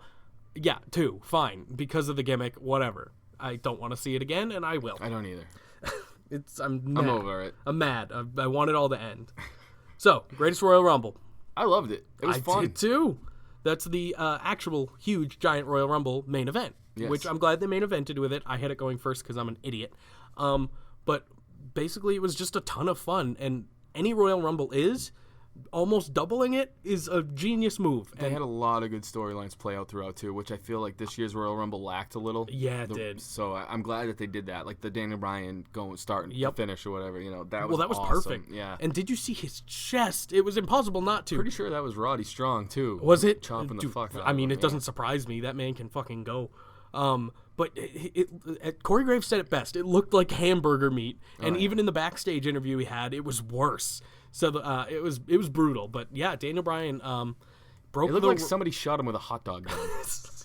Speaker 4: yeah, 2, fine, because of the gimmick, whatever. I don't want to see it again, and I will.
Speaker 3: I don't either.
Speaker 4: I'm mad.
Speaker 3: I'm over it.
Speaker 4: I'm mad. I want it all to end. So, Greatest Royal Rumble.
Speaker 3: I loved it. It was
Speaker 4: I
Speaker 3: fun.
Speaker 4: did too. That's the actual huge giant Royal Rumble main event,
Speaker 3: Yes.
Speaker 4: which I'm glad they main evented with it. I had it going first because I'm an idiot. But basically, it was just a ton of fun, and any Royal Rumble is almost doubling it is a genius move.
Speaker 3: They had a lot of good storylines play out throughout too, which I feel like this year's Royal Rumble lacked a little.
Speaker 4: Yeah, it did.
Speaker 3: So I'm glad that they did that, like the Daniel Bryan starting to
Speaker 4: Yep.
Speaker 3: finish or whatever. You know, that
Speaker 4: Well,
Speaker 3: was
Speaker 4: that was
Speaker 3: awesome.
Speaker 4: perfect.
Speaker 3: Yeah,
Speaker 4: And did you see his chest? It was impossible not to.
Speaker 3: pretty sure that was Roddy Strong too.
Speaker 4: Was it?
Speaker 3: chomping the
Speaker 4: Dude,
Speaker 3: fuck out?
Speaker 4: I mean,
Speaker 3: of him,
Speaker 4: it doesn't surprise me. That man can fucking go. But Corey Graves said it best. It looked like hamburger meat, and even in the backstage interview he had, it was worse. So it was brutal. But yeah, Daniel Bryan broke
Speaker 3: It looked
Speaker 4: the
Speaker 3: like somebody shot him with a hot dog gun.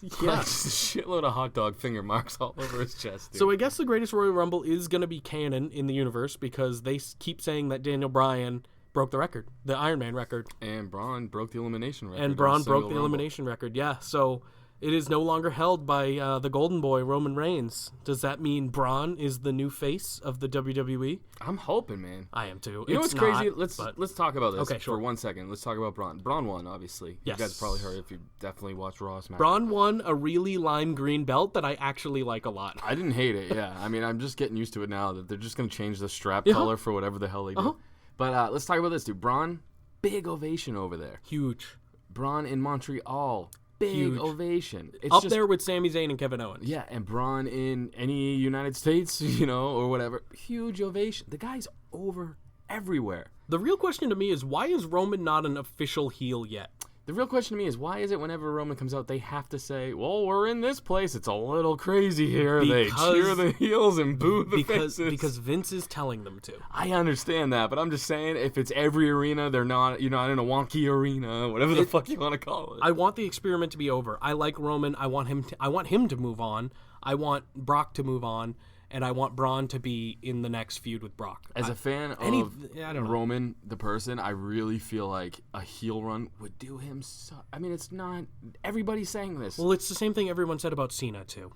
Speaker 4: yeah.
Speaker 3: Like, just a shitload of hot dog finger marks all over his chest. Dude.
Speaker 4: So I guess the Greatest Royal Rumble is going to be canon in the universe because they keep saying that Daniel Bryan broke the record, the Iron Man record,
Speaker 3: and Braun broke the elimination record.
Speaker 4: and
Speaker 3: in
Speaker 4: Braun
Speaker 3: a
Speaker 4: broke
Speaker 3: single
Speaker 4: the
Speaker 3: Rumble.
Speaker 4: elimination record. Yeah, so it is no longer held by the Golden Boy Roman Reigns. Does that mean Braun is the new face of the WWE?
Speaker 3: I'm hoping, man.
Speaker 4: I am too.
Speaker 3: You know
Speaker 4: It's
Speaker 3: what's crazy?
Speaker 4: not,
Speaker 3: Let's talk about this
Speaker 4: Okay, sure.
Speaker 3: for 1 second. Let's talk about Braun. Braun won, obviously.
Speaker 4: Yes.
Speaker 3: You guys probably heard if you definitely watched Raw SmackDown.
Speaker 4: Braun won a really lime green belt that I actually like a lot.
Speaker 3: I didn't hate it. Yeah, I mean, I'm just getting used to it now that they're just gonna change the strap
Speaker 4: Uh-huh.
Speaker 3: color for whatever the hell they do. But let's talk about this, dude. Braun, big ovation over there.
Speaker 4: Huge.
Speaker 3: Braun in Montreal, big
Speaker 4: Huge.
Speaker 3: ovation. It's
Speaker 4: Up
Speaker 3: just,
Speaker 4: there with Sami Zayn and Kevin Owens.
Speaker 3: Yeah, and Braun in any United States, you know, or whatever, huge ovation. The guy's over everywhere.
Speaker 4: The real question to me is why is Roman not an official heel yet?
Speaker 3: The real question to me is why is it whenever Roman comes out they have to say, well, we're in this place, it's a little crazy here. They cheer the heels and boo the faces.
Speaker 4: Because Vince is telling them to.
Speaker 3: I understand that, but I'm just saying if it's every arena, you're not in a wonky arena, whatever the fuck you want to call it.
Speaker 4: I want the experiment to be over. I like Roman. I want him to move on. I want Brock to move on, and I want Braun to be in the next feud with Brock.
Speaker 3: As a fan
Speaker 4: I don't know.
Speaker 3: Roman, the person, I really feel like a heel run would do him so... I mean, it's not... Everybody's saying this.
Speaker 4: Well, it's the same thing everyone said about Cena, too.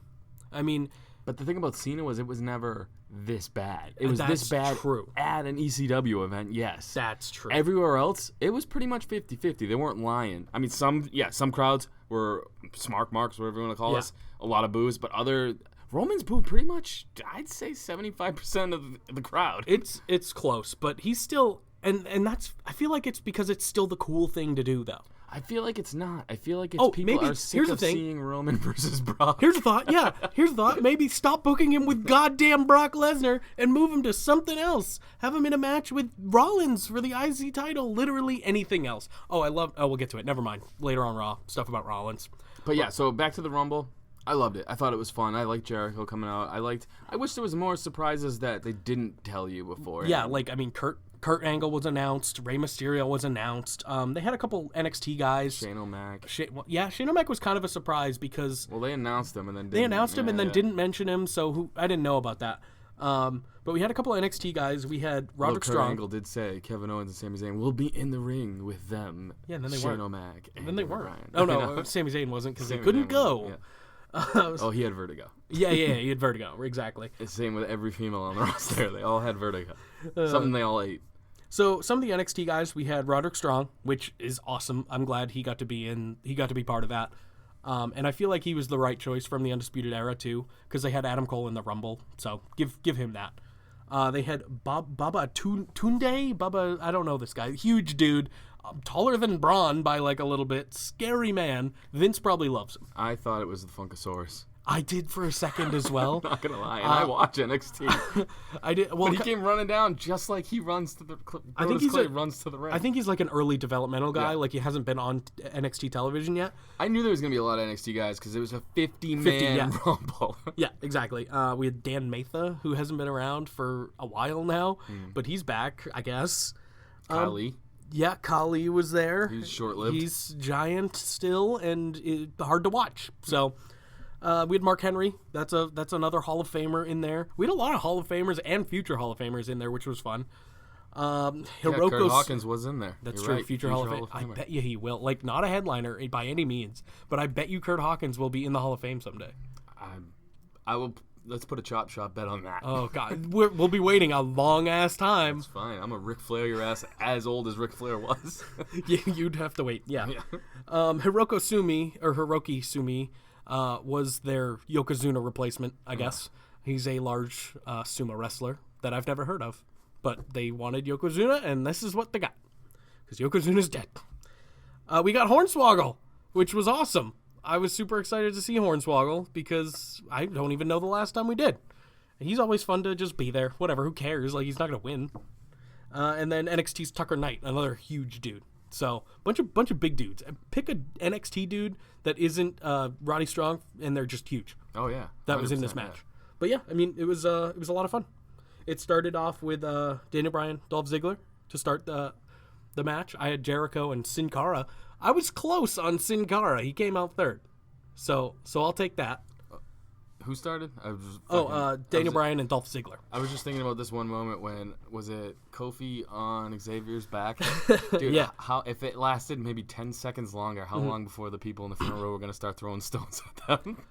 Speaker 4: I mean...
Speaker 3: But the thing about Cena was it was never this bad. It was
Speaker 4: That's
Speaker 3: this bad
Speaker 4: true.
Speaker 3: at an ECW event, yes.
Speaker 4: That's true.
Speaker 3: Everywhere else, it was pretty much 50-50. They weren't lying. I mean, some crowds were smart marks, whatever you want to call us, a lot of boos, but Roman's booed pretty much, I'd say 75% of the crowd.
Speaker 4: It's close, but he's still... And that's... I feel like it's because it's still the cool thing to do, though.
Speaker 3: I feel like it's not. I feel like it's people
Speaker 4: maybe,
Speaker 3: are sick
Speaker 4: here's
Speaker 3: of
Speaker 4: the thing.
Speaker 3: seeing Roman versus Brock.
Speaker 4: Here's a thought. Yeah, here's a thought. Maybe stop booking him with goddamn Brock Lesnar and move him to something else. Have him in a match with Rollins for the IC title. Literally anything else. Oh, we'll get to it. Never mind. Later on Raw. Stuff about Rollins.
Speaker 3: But yeah, so back to the Rumble. I loved it. I thought it was fun. I liked Jericho coming out. I wish there was more surprises that they didn't tell you before.
Speaker 4: Yeah, like, I mean, Kurt Angle was announced. Rey Mysterio was announced. They had a couple NXT guys.
Speaker 3: Shane O'Mac.
Speaker 4: Shane O'Mac was kind of a surprise because...
Speaker 3: Well, they announced him and then
Speaker 4: didn't mention him, so I didn't know about that. But we had a couple of NXT guys. We had Roderick
Speaker 3: Kurt
Speaker 4: Strong.
Speaker 3: Angle did say Kevin Owens and Sami Zayn will be in the ring with them.
Speaker 4: Yeah, and then they
Speaker 3: Shane
Speaker 4: weren't.
Speaker 3: O'Mac.
Speaker 4: And then they
Speaker 3: Daniel
Speaker 4: weren't.
Speaker 3: Bryan.
Speaker 4: Oh, no, Sami Zayn wasn't because he
Speaker 3: Sami
Speaker 4: couldn't
Speaker 3: Zayn
Speaker 4: go.
Speaker 3: wasn't, yeah. Oh, he had vertigo.
Speaker 4: Yeah, he had vertigo. Exactly.
Speaker 3: It's the same with every female on the roster. They all had vertigo. Something they all ate.
Speaker 4: So some of the NXT guys, we had Roderick Strong, which is awesome. I'm glad he got to be part of that. And I feel like he was the right choice from the Undisputed Era too, because they had Adam Cole in the Rumble. So give him that. They had Baba Tunde. Baba, I don't know this guy. Huge dude. Taller than Braun by like a little bit. Scary man. Vince probably loves him.
Speaker 3: I thought it was the Funkasaurus.
Speaker 4: I did for a second as well.
Speaker 3: Not gonna lie, and I watch NXT.
Speaker 4: I did. Well,
Speaker 3: But he came running down just like he runs to the.
Speaker 4: I think
Speaker 3: runs to the ring.
Speaker 4: I think he's like an early developmental guy.
Speaker 3: Yeah.
Speaker 4: Like he hasn't been on NXT television yet.
Speaker 3: I knew there was gonna be a lot of NXT guys because it was a 50-man
Speaker 4: yeah.
Speaker 3: rumble.
Speaker 4: Yeah, exactly. We had Dan Matha, who hasn't been around for a while now, but he's back, I guess.
Speaker 3: Kali.
Speaker 4: Yeah, Kali was there.
Speaker 3: He's short-lived.
Speaker 4: He's giant still and hard to watch. So we had Mark Henry. That's another Hall of Famer in there. We had a lot of Hall of Famers and future Hall of Famers in there, which was fun.
Speaker 3: Kurt Hawkins was in there.
Speaker 4: That's
Speaker 3: You're
Speaker 4: true.
Speaker 3: right.
Speaker 4: Future Hall of Fame. I bet you he will. Like, not a headliner by any means, but I bet you Kurt Hawkins will be in the Hall of Fame someday.
Speaker 3: I will. Let's put a chop shop bet on that.
Speaker 4: Oh God, we'll be waiting a long ass time.
Speaker 3: It's fine. I'm a Ric Flair your ass as old as Ric Flair was.
Speaker 4: You'd have to wait. Yeah. Hiroki Sumi was their Yokozuna replacement, I guess. He's a large sumo wrestler that I've never heard of, but they wanted Yokozuna, and this is what they got because Yokozuna's dead. We got Hornswoggle, which was awesome. I was super excited to see Hornswoggle because I don't even know the last time we did. He's always fun to just be there. Whatever, who cares? Like, he's not going to win. And then NXT's Tucker Knight, another huge dude. So, bunch of big dudes. Pick a NXT dude that isn't Roddy Strong, and they're just huge.
Speaker 3: Oh, yeah.
Speaker 4: That was in this match. Yeah. But yeah, I mean, it was a lot of fun. It started off with Daniel Bryan, Dolph Ziggler to start the match. I had Jericho and Sin Cara. I was close on Sin Cara. He came out third. So I'll take that.
Speaker 3: Who started?
Speaker 4: Daniel Bryan and Dolph Ziggler.
Speaker 3: I was just thinking about this one moment when, was it Kofi on Xavier's back? Dude,
Speaker 4: Yeah.
Speaker 3: How if it lasted maybe 10 seconds longer, how long before the people in the front row were going to start throwing stones at them?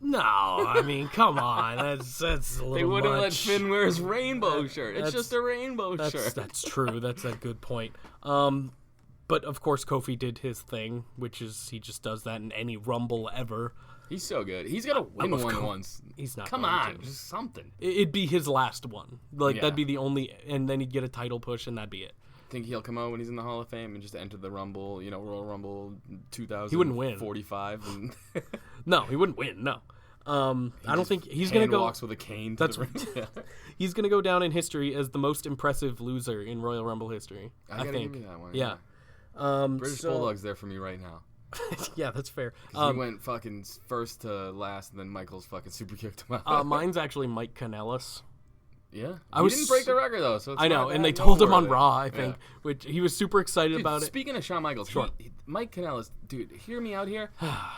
Speaker 4: No, I mean, come on. That's a little
Speaker 3: They wouldn't
Speaker 4: much.
Speaker 3: let Finn wear his rainbow shirt. It's just a rainbow shirt.
Speaker 4: That's true. That's a good point. But, of course, Kofi did his thing, which is he just does that in any Rumble ever.
Speaker 3: He's so good. He's got to win one once.
Speaker 4: He's not
Speaker 3: Come
Speaker 4: going
Speaker 3: on,
Speaker 4: to.
Speaker 3: just something.
Speaker 4: It'd be his last one. Like,
Speaker 3: Yeah.
Speaker 4: that'd be the only... And then he'd get a title push, and that'd be it.
Speaker 3: Think he'll come out when he's in the Hall of Fame and just enter the Rumble, Royal Rumble 2045.
Speaker 4: He wouldn't win.
Speaker 3: 45 and
Speaker 4: No, he wouldn't win, no. I don't think he's going to go...
Speaker 3: walks with a cane to
Speaker 4: That's
Speaker 3: the ring. Yeah.
Speaker 4: He's going to go down in history as the most impressive loser in Royal Rumble history. I
Speaker 3: gotta
Speaker 4: think.
Speaker 3: give you that one.
Speaker 4: Yeah.
Speaker 3: British Bulldog's there for me right now.
Speaker 4: Yeah, that's fair.
Speaker 3: He went fucking first to last, and then Michaels fucking super kicked him out.
Speaker 4: Mine's actually Mike Kanellis.
Speaker 3: Yeah,
Speaker 4: I was
Speaker 3: didn't break the record though, so it's
Speaker 4: I know,
Speaker 3: not
Speaker 4: and they
Speaker 3: that
Speaker 4: told him on
Speaker 3: noteworthy.
Speaker 4: Raw, I think, which he was super excited about it.
Speaker 3: Speaking of Shawn Michaels,
Speaker 4: Sure.
Speaker 3: Mike Kanellis, dude, hear me out here.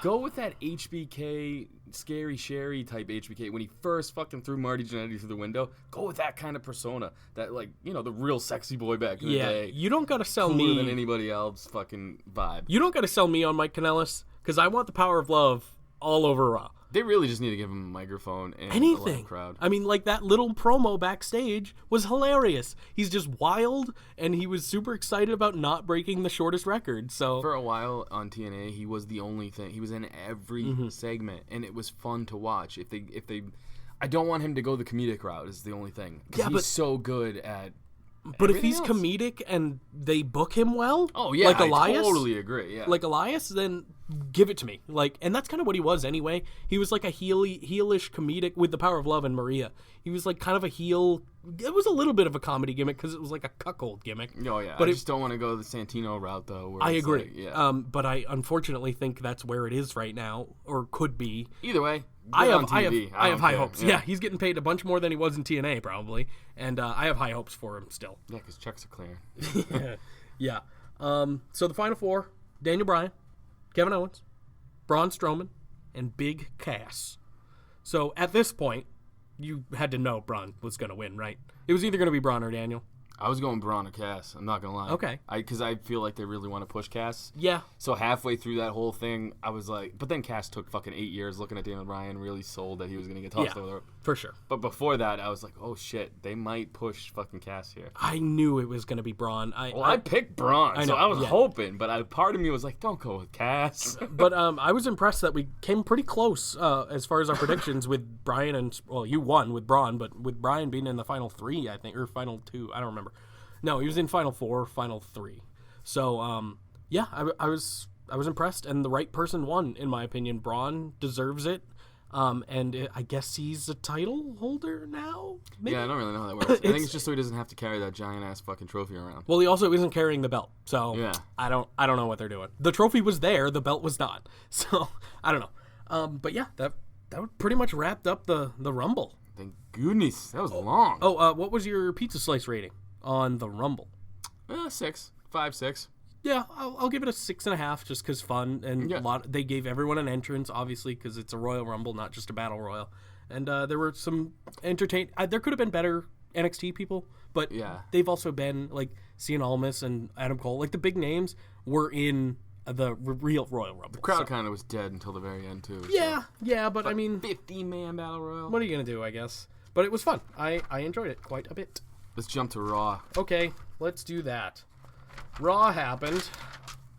Speaker 3: Go with that HBK, Scary Sherry type HBK when he first fucking threw Marty Jannetty through the window. Go with that kind of persona, that the real sexy boy back in the day.
Speaker 4: You don't got to sell
Speaker 3: Cooler
Speaker 4: me
Speaker 3: than anybody else fucking vibe.
Speaker 4: You don't got to sell me on Mike Kanellis because I want the power of love all over Raw.
Speaker 3: They really just need to give him a microphone and a
Speaker 4: Anything.
Speaker 3: live crowd.
Speaker 4: I mean, like that little promo backstage was hilarious. He's just wild, and he was super excited about not breaking the shortest record. So
Speaker 3: For a while on TNA, he was the only thing. He was in every segment, and it was fun to watch. If they, I don't want him to go the comedic route. Is the only thing. 'Cause
Speaker 4: Yeah,
Speaker 3: he's
Speaker 4: but-
Speaker 3: so good at.
Speaker 4: But if
Speaker 3: everything
Speaker 4: he's
Speaker 3: else.
Speaker 4: comedic and they book him well,
Speaker 3: Oh yeah,
Speaker 4: like
Speaker 3: I
Speaker 4: Elias,
Speaker 3: totally agree. Yeah,
Speaker 4: like Elias, then give it to me. Like, and that's kind of what he was anyway. He was like a heelish comedic with the power of love and Maria. He was like kind of a heel. It was a little bit of a comedy gimmick because it was like a cuckold gimmick.
Speaker 3: Oh yeah,
Speaker 4: but
Speaker 3: I just don't want to go the Santino route though. Where
Speaker 4: I
Speaker 3: it's
Speaker 4: agree.
Speaker 3: like, yeah.
Speaker 4: But I unfortunately think that's where it is right now, or could be.
Speaker 3: Either way,
Speaker 4: I
Speaker 3: good
Speaker 4: have
Speaker 3: on TV.
Speaker 4: I have
Speaker 3: don't
Speaker 4: high
Speaker 3: care.
Speaker 4: hopes. Yeah, he's getting paid a bunch more than he was in TNA probably, and I have high hopes for him still.
Speaker 3: Yeah, because checks are clearing.
Speaker 4: Yeah. So the final four: Daniel Bryan, Kevin Owens, Braun Strowman, and Big Cass. So at this point, you had to know Braun was going to win, right? It was either going to be Braun or Daniel.
Speaker 3: I was going Braun or Cass. I'm not gonna lie.
Speaker 4: Okay.
Speaker 3: Because I feel like they really want to push Cass.
Speaker 4: Yeah.
Speaker 3: So halfway through that whole thing, I was like, but then Cass took fucking 8 years looking at Daniel Bryan, really sold that he was gonna get tossed over.
Speaker 4: For sure.
Speaker 3: But before that, I was like, oh shit, they might push fucking Cass here.
Speaker 4: I knew it was gonna be Braun.
Speaker 3: I picked Braun, so I was hoping, but part of me was like, don't go with Cass.
Speaker 4: But I was impressed that we came pretty close as far as our predictions with Bryan and you won with Braun, but with Bryan being in the final 3, I think, or final 2, I don't remember. No, he was in final 4, final 3. So I was impressed, and the right person won in my opinion. Braun deserves it. I guess he's a title holder now? Maybe?
Speaker 3: Yeah, I don't really know how that works. I think it's just so he doesn't have to carry that giant-ass fucking trophy around.
Speaker 4: Well, he also isn't carrying the belt, so
Speaker 3: yeah.
Speaker 4: I don't know what they're doing. The trophy was there, the belt was not. So, I don't know. But yeah, that pretty much wrapped up the Rumble.
Speaker 3: Thank goodness. That was long.
Speaker 4: Oh, what was your pizza slice rating on the Rumble?
Speaker 3: 6. 5, 6.
Speaker 4: Yeah, I'll give it a 6.5 just because fun, and they gave everyone an entrance, obviously, because it's a Royal Rumble, not just a Battle Royal. And there were some there could have been better NXT people, but they've also been, like, Cien Almas and Adam Cole. Like, the big names were in the real Royal Rumble.
Speaker 3: The crowd kind of was dead until the very end, too.
Speaker 4: Yeah, but I mean...
Speaker 3: 50-man Battle Royal.
Speaker 4: What are you going to do, I guess? But it was fun. I enjoyed it quite a bit.
Speaker 3: Let's jump to Raw.
Speaker 4: Okay, let's do that. Raw happened,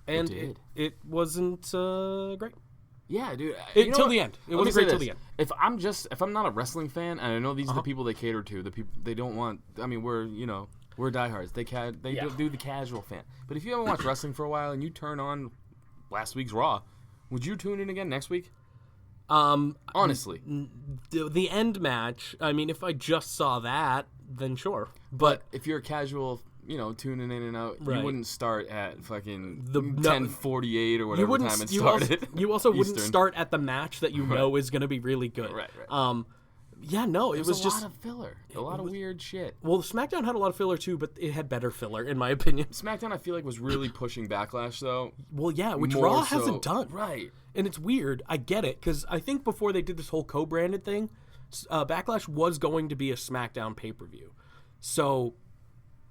Speaker 4: and it wasn't great.
Speaker 3: Yeah, dude.
Speaker 4: Till the end. It wasn't great till the end.
Speaker 3: If I'm not a wrestling fan, and I know these are the people they cater to, the people they don't want. I mean, we're diehards. They do the casual fan. But if you haven't watched wrestling for a while and you turn on last week's Raw, would you tune in again next week? Honestly,
Speaker 4: the end match. I mean, if I just saw that, then sure.
Speaker 3: But if you're a casual, tuning in and out, you wouldn't start at fucking 10:48 or whatever time it started.
Speaker 4: You also wouldn't start at the match that know is going to be really good.
Speaker 3: Right.
Speaker 4: It was just
Speaker 3: a lot of filler, a lot of weird shit.
Speaker 4: Well, SmackDown had a lot of filler too, but it had better filler in my opinion.
Speaker 3: SmackDown, I feel like, was really pushing Backlash though.
Speaker 4: Well, yeah, which Raw hasn't done.
Speaker 3: Right.
Speaker 4: And it's weird. I get it, because I think before they did this whole co-branded thing, Backlash was going to be a SmackDown pay-per-view. So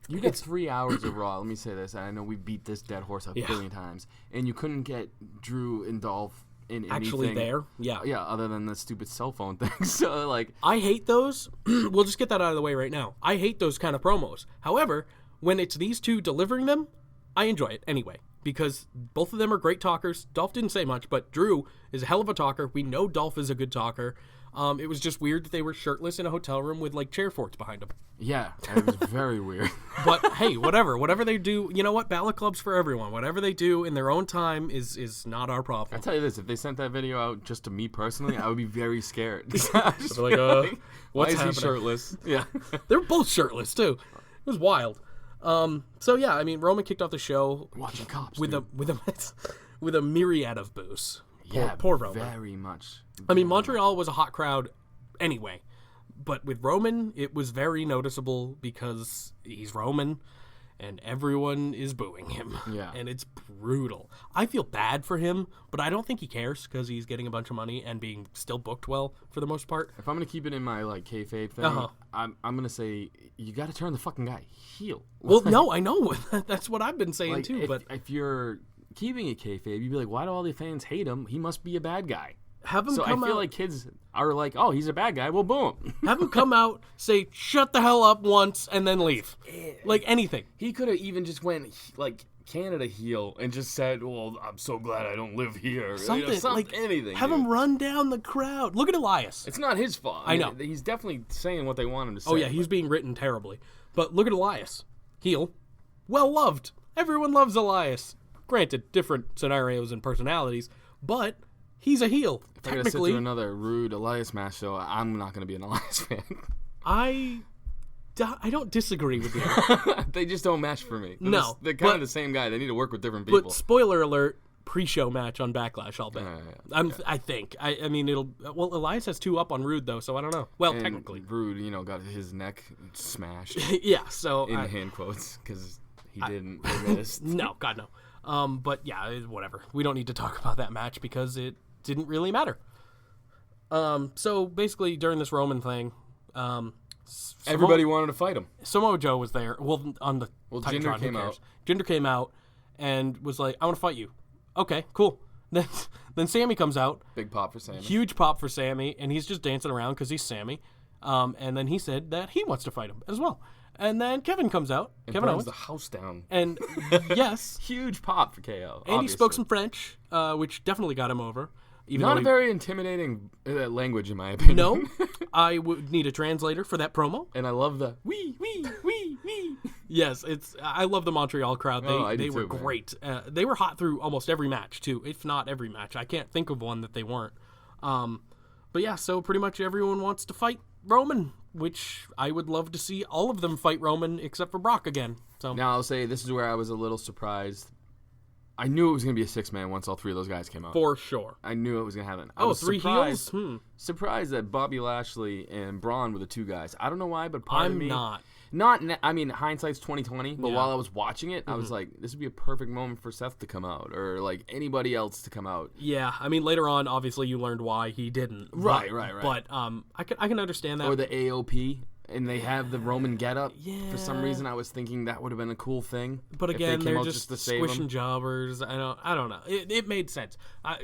Speaker 3: you get 3 hours of Raw. Let me say this. I know we beat this dead horse a billion times, and you couldn't get Drew and Dolph in anything.
Speaker 4: Actually there? Yeah.
Speaker 3: Yeah, other than the stupid cell phone thing. So, like...
Speaker 4: I hate those. We'll just get that out of the way right now. I hate those kind of promos. However, when it's these two delivering them, I enjoy it anyway, because both of them are great talkers. Dolph didn't say much, but Drew is a hell of a talker. We know Dolph is a good talker. It was just weird that they were shirtless in a hotel room with, like, chair forks behind them.
Speaker 3: Yeah, it was very weird.
Speaker 4: But, hey, whatever they do, you know what? Ballot Club's for everyone. Whatever they do in their own time is not our problem.
Speaker 3: I'll tell you this, if they sent that video out just to me personally, I would be very scared.
Speaker 4: What's
Speaker 3: why is
Speaker 4: happening?
Speaker 3: he shirtless? Yeah.
Speaker 4: They're both shirtless, too. It was wild. So, yeah, I mean, Roman kicked off the show
Speaker 3: watching cops,
Speaker 4: with a myriad of boos.
Speaker 3: Yeah,
Speaker 4: poor Roman.
Speaker 3: Very much.
Speaker 4: I mean, Montreal was a hot crowd anyway. But with Roman, it was very noticeable because he's Roman and everyone is booing him.
Speaker 3: Yeah.
Speaker 4: And it's brutal. I feel bad for him, but I don't think he cares because he's getting a bunch of money and being still booked well for the most part.
Speaker 3: If I'm going to keep it in my, like, kayfabe thing, I'm going to say you got to turn the fucking guy heel.
Speaker 4: Well, no, I know. That's what I've been saying,
Speaker 3: like,
Speaker 4: too. But
Speaker 3: if you're keeping it kayfabe, you'd be like, why do all the fans hate him? He must be a bad guy.
Speaker 4: Have him
Speaker 3: so
Speaker 4: come
Speaker 3: I feel
Speaker 4: out,
Speaker 3: like kids are like, oh, he's a bad guy. Well, boom.
Speaker 4: Have him come out, say, shut the hell up once, and then leave. Like anything.
Speaker 3: He could have even just went, like, Canada heel and just said, well, I'm so glad I don't live here.
Speaker 4: Something like
Speaker 3: anything.
Speaker 4: Have him run down the crowd. Look at Elias.
Speaker 3: It's not his fault.
Speaker 4: I know.
Speaker 3: He's definitely saying what they want him to say.
Speaker 4: Oh, yeah, he's being written terribly. But look at Elias. Heel. Well loved. Everyone loves Elias. Granted, different scenarios and personalities, but he's a heel.
Speaker 3: If I gotta sit through another rude Elias match, so I'm not gonna be an Elias fan.
Speaker 4: I don't disagree with you.
Speaker 3: They just don't match for me. They're kind of the same guy. They need to work with different people.
Speaker 4: But spoiler alert, pre-show match on Backlash, I'll bet. I think. I mean, well, Elias has 2 up on Rude, though, so I don't know. Well,
Speaker 3: and
Speaker 4: technically.
Speaker 3: Rude, got his neck smashed.
Speaker 4: Yeah, so...
Speaker 3: In hand quotes, because he didn't. He missed.
Speaker 4: No, God, no. But yeah, whatever. We don't need to talk about that match because it didn't really matter. So basically during this Roman thing,
Speaker 3: Everybody wanted to fight him.
Speaker 4: Samoa Joe was there. Well, on the
Speaker 3: Jinder
Speaker 4: Titantron,
Speaker 3: came out.
Speaker 4: Jinder came out and was like, I want to fight you. Okay, cool. Then Sammy comes out.
Speaker 3: Big pop for Sammy.
Speaker 4: Huge pop for Sammy, and he's just dancing around because he's Sammy. And then he said that he wants to fight him as well. And then Kevin comes out.
Speaker 3: And
Speaker 4: Kevin
Speaker 3: burns
Speaker 4: Owens.
Speaker 3: the house down.
Speaker 4: And yes.
Speaker 3: Huge pop for KO.
Speaker 4: And he spoke some French, which definitely got him over. Even
Speaker 3: Not
Speaker 4: though
Speaker 3: a very intimidating language, in my opinion.
Speaker 4: No, I would need a translator for that promo.
Speaker 3: And I love the wee.
Speaker 4: Yes, I love the Montreal crowd. They were
Speaker 3: too, man.
Speaker 4: great. They were hot through almost every match too, if not every match. I can't think of one that they weren't. But yeah, so pretty much everyone wants to fight Roman, which I would love to see all of them fight Roman except for Brock again. So
Speaker 3: Now I'll say this is where I was a little surprised. I knew it was going to be a 6-man once all 3 of those guys came out.
Speaker 4: for sure.
Speaker 3: I knew it was going to happen. I
Speaker 4: Oh,
Speaker 3: was
Speaker 4: 3
Speaker 3: surprised,
Speaker 4: heels?
Speaker 3: Surprised that Bobby Lashley and Braun were the 2 guys. I don't know why, but part of
Speaker 4: I'm
Speaker 3: me...
Speaker 4: not.
Speaker 3: I mean, hindsight's 20/20, but
Speaker 4: Yeah.
Speaker 3: while I was watching it, I was like, this would be a perfect moment for Seth to come out, or like anybody else to come out.
Speaker 4: Yeah, I mean later on, obviously you learned why he didn't.
Speaker 3: Right.
Speaker 4: But I can understand that.
Speaker 3: Or the AOP, and they have the Roman getup.
Speaker 4: Yeah.
Speaker 3: For some reason, I was thinking that would have been a cool thing.
Speaker 4: But
Speaker 3: if
Speaker 4: again,
Speaker 3: they came
Speaker 4: they're
Speaker 3: out
Speaker 4: just
Speaker 3: to save
Speaker 4: squishing
Speaker 3: him.
Speaker 4: jobbers. I don't know. It made sense. I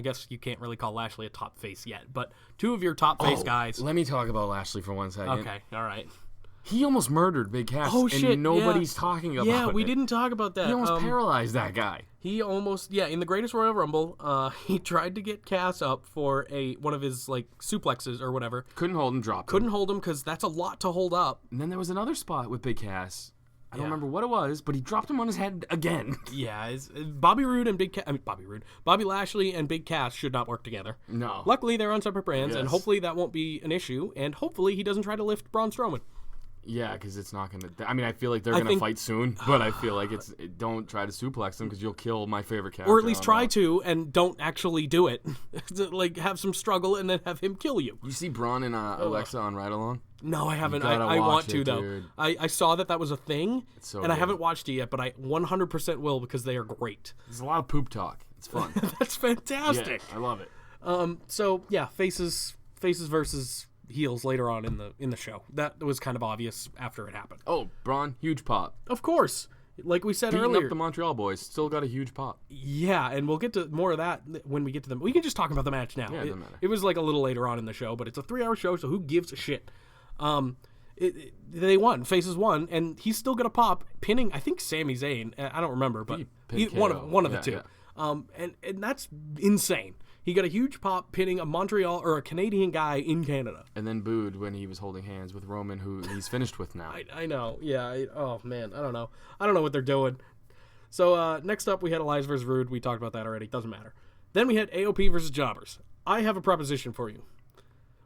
Speaker 4: guess you can't really call Lashley a top face yet, but 2 of your top face guys.
Speaker 3: Let me talk about Lashley for 1 second.
Speaker 4: Okay, all right.
Speaker 3: He almost murdered Big Cass,
Speaker 4: Oh
Speaker 3: and
Speaker 4: shit!
Speaker 3: nobody's
Speaker 4: yeah.
Speaker 3: talking about it.
Speaker 4: Yeah, we didn't talk about that.
Speaker 3: He almost paralyzed that guy.
Speaker 4: He almost in the Greatest Royal Rumble, he tried to get Cass up for one of his like suplexes or whatever.
Speaker 3: Couldn't hold him, dropped him.
Speaker 4: Couldn't hold him because that's a lot to hold up.
Speaker 3: And then there was another spot with Big Cass. I don't
Speaker 4: Yeah.
Speaker 3: remember what it was, but he dropped him on his head again.
Speaker 4: Yeah, Bobby Lashley and Big Cass should not work together.
Speaker 3: No.
Speaker 4: Luckily, they're on separate brands, and
Speaker 3: Yes.
Speaker 4: hopefully that won't be an issue. And hopefully he doesn't try to lift Braun Strowman.
Speaker 3: Yeah, because it's not going to... I mean, I feel like they're going to
Speaker 4: think-
Speaker 3: fight soon, but I feel like don't try to suplex them because you'll kill my favorite character.
Speaker 4: Or at least
Speaker 3: on
Speaker 4: try
Speaker 3: Raw.
Speaker 4: to, and don't actually do it. Like, have some struggle and then have him kill you.
Speaker 3: You see Braun and Alexa on Ride Along?
Speaker 4: No, I haven't.
Speaker 3: gotta
Speaker 4: I want
Speaker 3: watch
Speaker 4: to,
Speaker 3: it,
Speaker 4: though.
Speaker 3: dude.
Speaker 4: I saw that was a thing,
Speaker 3: so
Speaker 4: and I
Speaker 3: good.
Speaker 4: haven't watched it yet, but I 100% will because they are great.
Speaker 3: There's a lot of poop talk. It's fun.
Speaker 4: That's fantastic.
Speaker 3: Yeah, I love it.
Speaker 4: So, yeah, faces versus heels later on in the show. That was kind of obvious after it happened.
Speaker 3: Oh, Braun, huge pop.
Speaker 4: Of course. Like we said
Speaker 3: Beating
Speaker 4: earlier.
Speaker 3: up the Montreal boys, still got a huge pop.
Speaker 4: Yeah, and we'll get to more of that when we get to them. We can just talk about the match now.
Speaker 3: Yeah, it doesn't matter.
Speaker 4: It was like a little later on in the show, but it's a 3-hour show, so who gives a shit? They won. Faces won, and he's still gonna pop, pinning I think Sami Zayn. I don't remember, but
Speaker 3: pinned
Speaker 4: one
Speaker 3: KO.
Speaker 4: of the
Speaker 3: Yeah,
Speaker 4: two.
Speaker 3: yeah.
Speaker 4: And that's insane. He got a huge pop pinning a Montreal or a Canadian guy in Canada.
Speaker 3: And then booed when he was holding hands with Roman, who he's finished with now.
Speaker 4: I know. Yeah. Oh man, I don't know. I don't know what they're doing. So next up, we had Elias versus Rude. We talked about that already. Doesn't matter. Then we had AOP versus Jobbers. I have a proposition for you.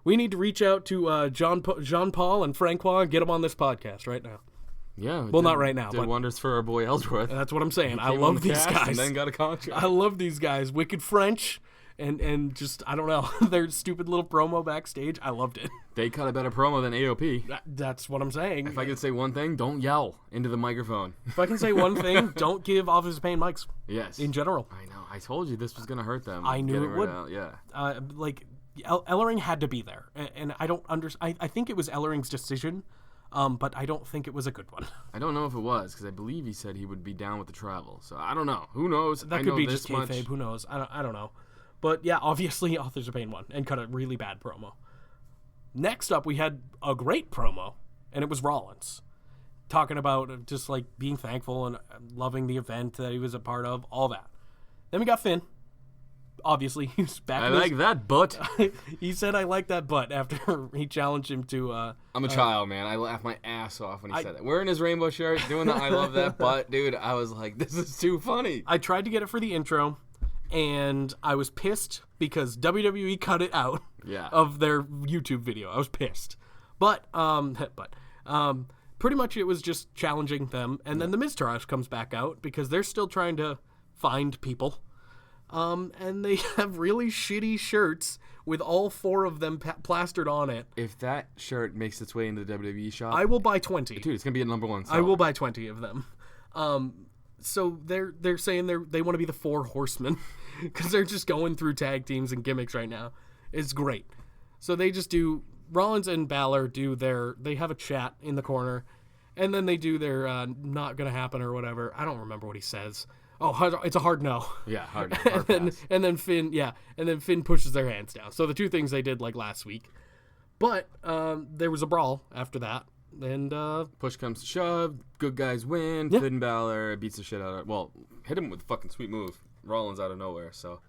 Speaker 4: We need to reach out to Jean Paul and Francois and get them on this podcast right now.
Speaker 3: Yeah.
Speaker 4: Well, not right now,
Speaker 3: Did
Speaker 4: but
Speaker 3: wonders for our boy Ellsworth.
Speaker 4: that's what I'm saying. I
Speaker 3: Came on
Speaker 4: love
Speaker 3: the
Speaker 4: these
Speaker 3: cast
Speaker 4: guys.
Speaker 3: And then got a contract.
Speaker 4: I love these guys. Wicked French. And just, I don't know, their stupid little promo backstage. I loved it.
Speaker 3: They cut a better promo than AOP.
Speaker 4: That's what I'm saying.
Speaker 3: If I could say one thing, don't yell into the microphone.
Speaker 4: If I can say one thing, don't give Office of Pain mics
Speaker 3: Yes.
Speaker 4: in general.
Speaker 3: I know. I told you this was going to hurt them.
Speaker 4: I knew
Speaker 3: Getting
Speaker 4: it
Speaker 3: rid
Speaker 4: would.
Speaker 3: of- Yeah.
Speaker 4: Like, Ellering had to be there. And I don't understand. I think it was Ellering's decision, but I don't think it was a good one.
Speaker 3: I don't know if it was, because I believe he said he would be down with the travel. So I don't know. Who knows?
Speaker 4: That
Speaker 3: I
Speaker 4: could
Speaker 3: know
Speaker 4: be
Speaker 3: this
Speaker 4: just
Speaker 3: much.
Speaker 4: kayfabe. Who knows? I don't know. But yeah, obviously, Authors of Pain won and cut a really bad promo. Next up, we had a great promo, and it was Rollins. Talking about just like being thankful and loving the event that he was a part of, all that. Then we got Finn. Obviously, he's back.
Speaker 3: I
Speaker 4: in his-
Speaker 3: like that butt.
Speaker 4: He said, "I like that butt" after he challenged him to.
Speaker 3: I'm a child, man. I laughed my ass off when he said that. Wearing his rainbow shirt, doing the I love that butt, dude. I was like, this is too funny.
Speaker 4: I tried to get it for the intro, and I was pissed because WWE cut it out
Speaker 3: Yeah.
Speaker 4: of their YouTube video. I was pissed, but pretty much it was just challenging them, and then the Miztourage comes back out because they're still trying to find people. And they have really shitty shirts with all 4 of them plastered on it.
Speaker 3: If that shirt makes its way into the WWE shop,
Speaker 4: I will buy 20.
Speaker 3: dude, it's gonna be a #1 seller.
Speaker 4: I will buy 20 of them. So they're saying they want to be the 4 horsemen because they're just going through tag teams and gimmicks right now. It's great. So they just do Rollins and Balor they have a chat in the corner, and then they do their not gonna happen or whatever. I don't remember what he says. Oh, it's a hard no.
Speaker 3: Yeah, hard
Speaker 4: and then Finn pushes their hands down. So the two things they did like last week. But there was a brawl after that, and
Speaker 3: push comes to shove, good guys win.
Speaker 4: Yeah.
Speaker 3: Finn Balor beats the shit out of hit him with a fucking sweet move. Rollins out of nowhere, so.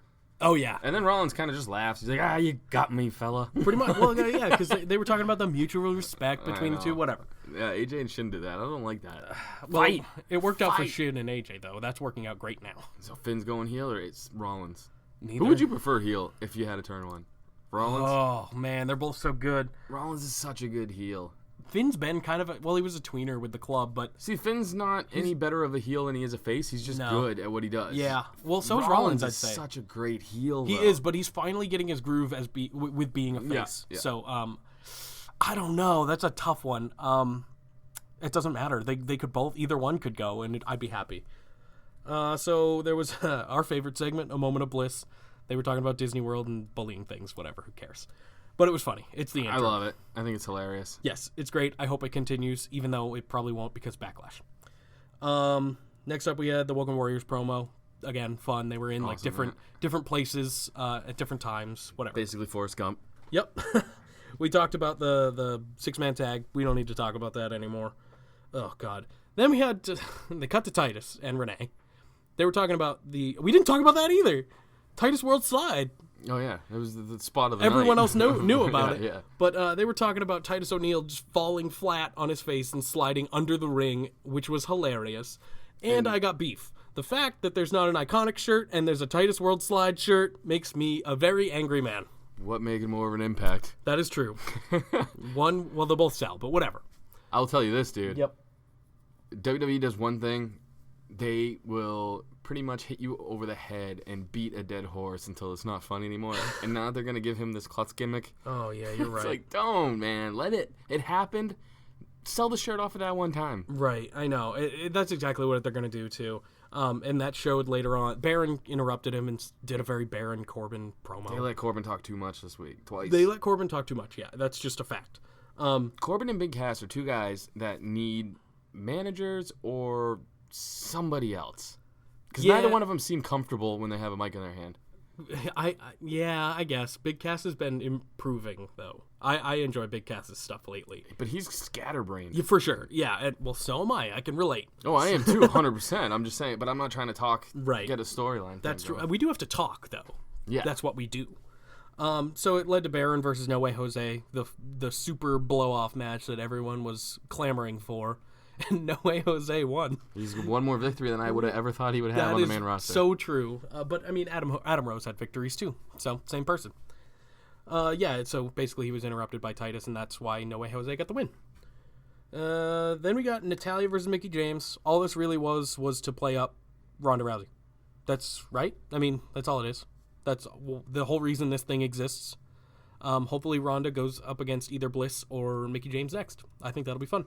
Speaker 4: Oh yeah.
Speaker 3: And then Rollins kind of just laughs. He's like, you got me, fella.
Speaker 4: Pretty much. Well, yeah, because they were talking about the mutual respect between the two, whatever.
Speaker 3: Yeah, AJ and Shin did that. I don't like that.
Speaker 4: Well,
Speaker 3: Fight.
Speaker 4: It worked out for Shin and AJ though. That's working out great now.
Speaker 3: So Finn's going heel or it's Rollins?
Speaker 4: Neither.
Speaker 3: Who would you prefer heel if you had to turn one? Rollins?
Speaker 4: Oh man, they're both so good.
Speaker 3: Rollins is such a good heel.
Speaker 4: Finn's been kind of he was a tweener with the club, but
Speaker 3: See, Finn's not any better of a heel than he is a face. He's just good at what he does.
Speaker 4: yeah. Well, so is Rollins, I'd say.
Speaker 3: Such a great heel.
Speaker 4: He is, but he's finally getting his groove as with being a face.
Speaker 3: Yeah.
Speaker 4: So, I don't know. That's a tough one. It doesn't matter. They could both. Either one could go, and I'd be happy. So there was our favorite segment, A Moment of Bliss. They were talking about Disney World and bullying things. Whatever. Who cares? But it was funny. It's the intro.
Speaker 3: I love it. I think it's hilarious.
Speaker 4: Yes, it's great. I hope it continues, even though it probably won't because Backlash. Next up, we had the Woken Warriors promo. Again, fun. They were in like different places at different times. Whatever.
Speaker 3: Basically, Forrest Gump.
Speaker 4: Yep. We talked about the 6-man tag. We don't need to talk about that anymore. Oh God. Then we had they cut to Titus and Renee. They were talking about we didn't talk about that either. Titus World Slide.
Speaker 3: Oh yeah, it was the spot of the
Speaker 4: Everyone
Speaker 3: night.
Speaker 4: else knew about it.
Speaker 3: Yeah.
Speaker 4: But they were talking about Titus O'Neil just falling flat on his face and sliding under the ring, which was hilarious. And I got beef. The fact that there's not an iconic shirt and there's a Titus World Slide shirt makes me a very angry man.
Speaker 3: What made more of an impact?
Speaker 4: That is true. Well, they'll both sell, but whatever.
Speaker 3: I'll tell you this, dude.
Speaker 4: Yep.
Speaker 3: WWE does one thing. They will pretty much hit you over the head and beat a dead horse until it's not funny anymore. And now they're going to give him this klutz gimmick.
Speaker 4: Oh, yeah, you're right.
Speaker 3: It's like, don't, man. Let it. It happened. Sell the shirt off of that one time.
Speaker 4: Right, I know. That's exactly what they're going to do, too. And that showed later on. Baron interrupted him and did a very Baron Corbin promo.
Speaker 3: They let Corbin talk too much this week. Twice.
Speaker 4: They let Corbin talk too much, yeah. That's just a fact.
Speaker 3: Corbin and Big Cass are two guys that need managers or somebody else. Because neither one of them seem comfortable when they have a mic in their hand.
Speaker 4: I guess. Big Cass has been improving, though. I enjoy Big Cass's stuff lately.
Speaker 3: But he's scatterbrained.
Speaker 4: Yeah, for sure. Yeah, well, so am I. I can relate.
Speaker 3: Oh, I am too, 100%. I'm just saying, but I'm not trying to talk,
Speaker 4: right.
Speaker 3: Get a storyline.
Speaker 4: That's true. We do have to talk, though.
Speaker 3: Yeah.
Speaker 4: That's what we do. So it led to Baron versus No Way Jose, the super blow-off match that everyone was clamoring for. And No Way Jose won. He's
Speaker 3: one more victory than I would have ever thought he would have on the main roster.
Speaker 4: So true. But I mean, Adam Rose had victories too. So same person. So basically he was interrupted by Titus, and that's why No Way Jose got the win. Then we got Natalya versus Mickie James. All this really was to play up Ronda Rousey. That's right. I mean, that's all it is. That's the whole reason this thing exists. Hopefully Ronda goes up against either Bliss or Mickie James next. I think that'll be fun.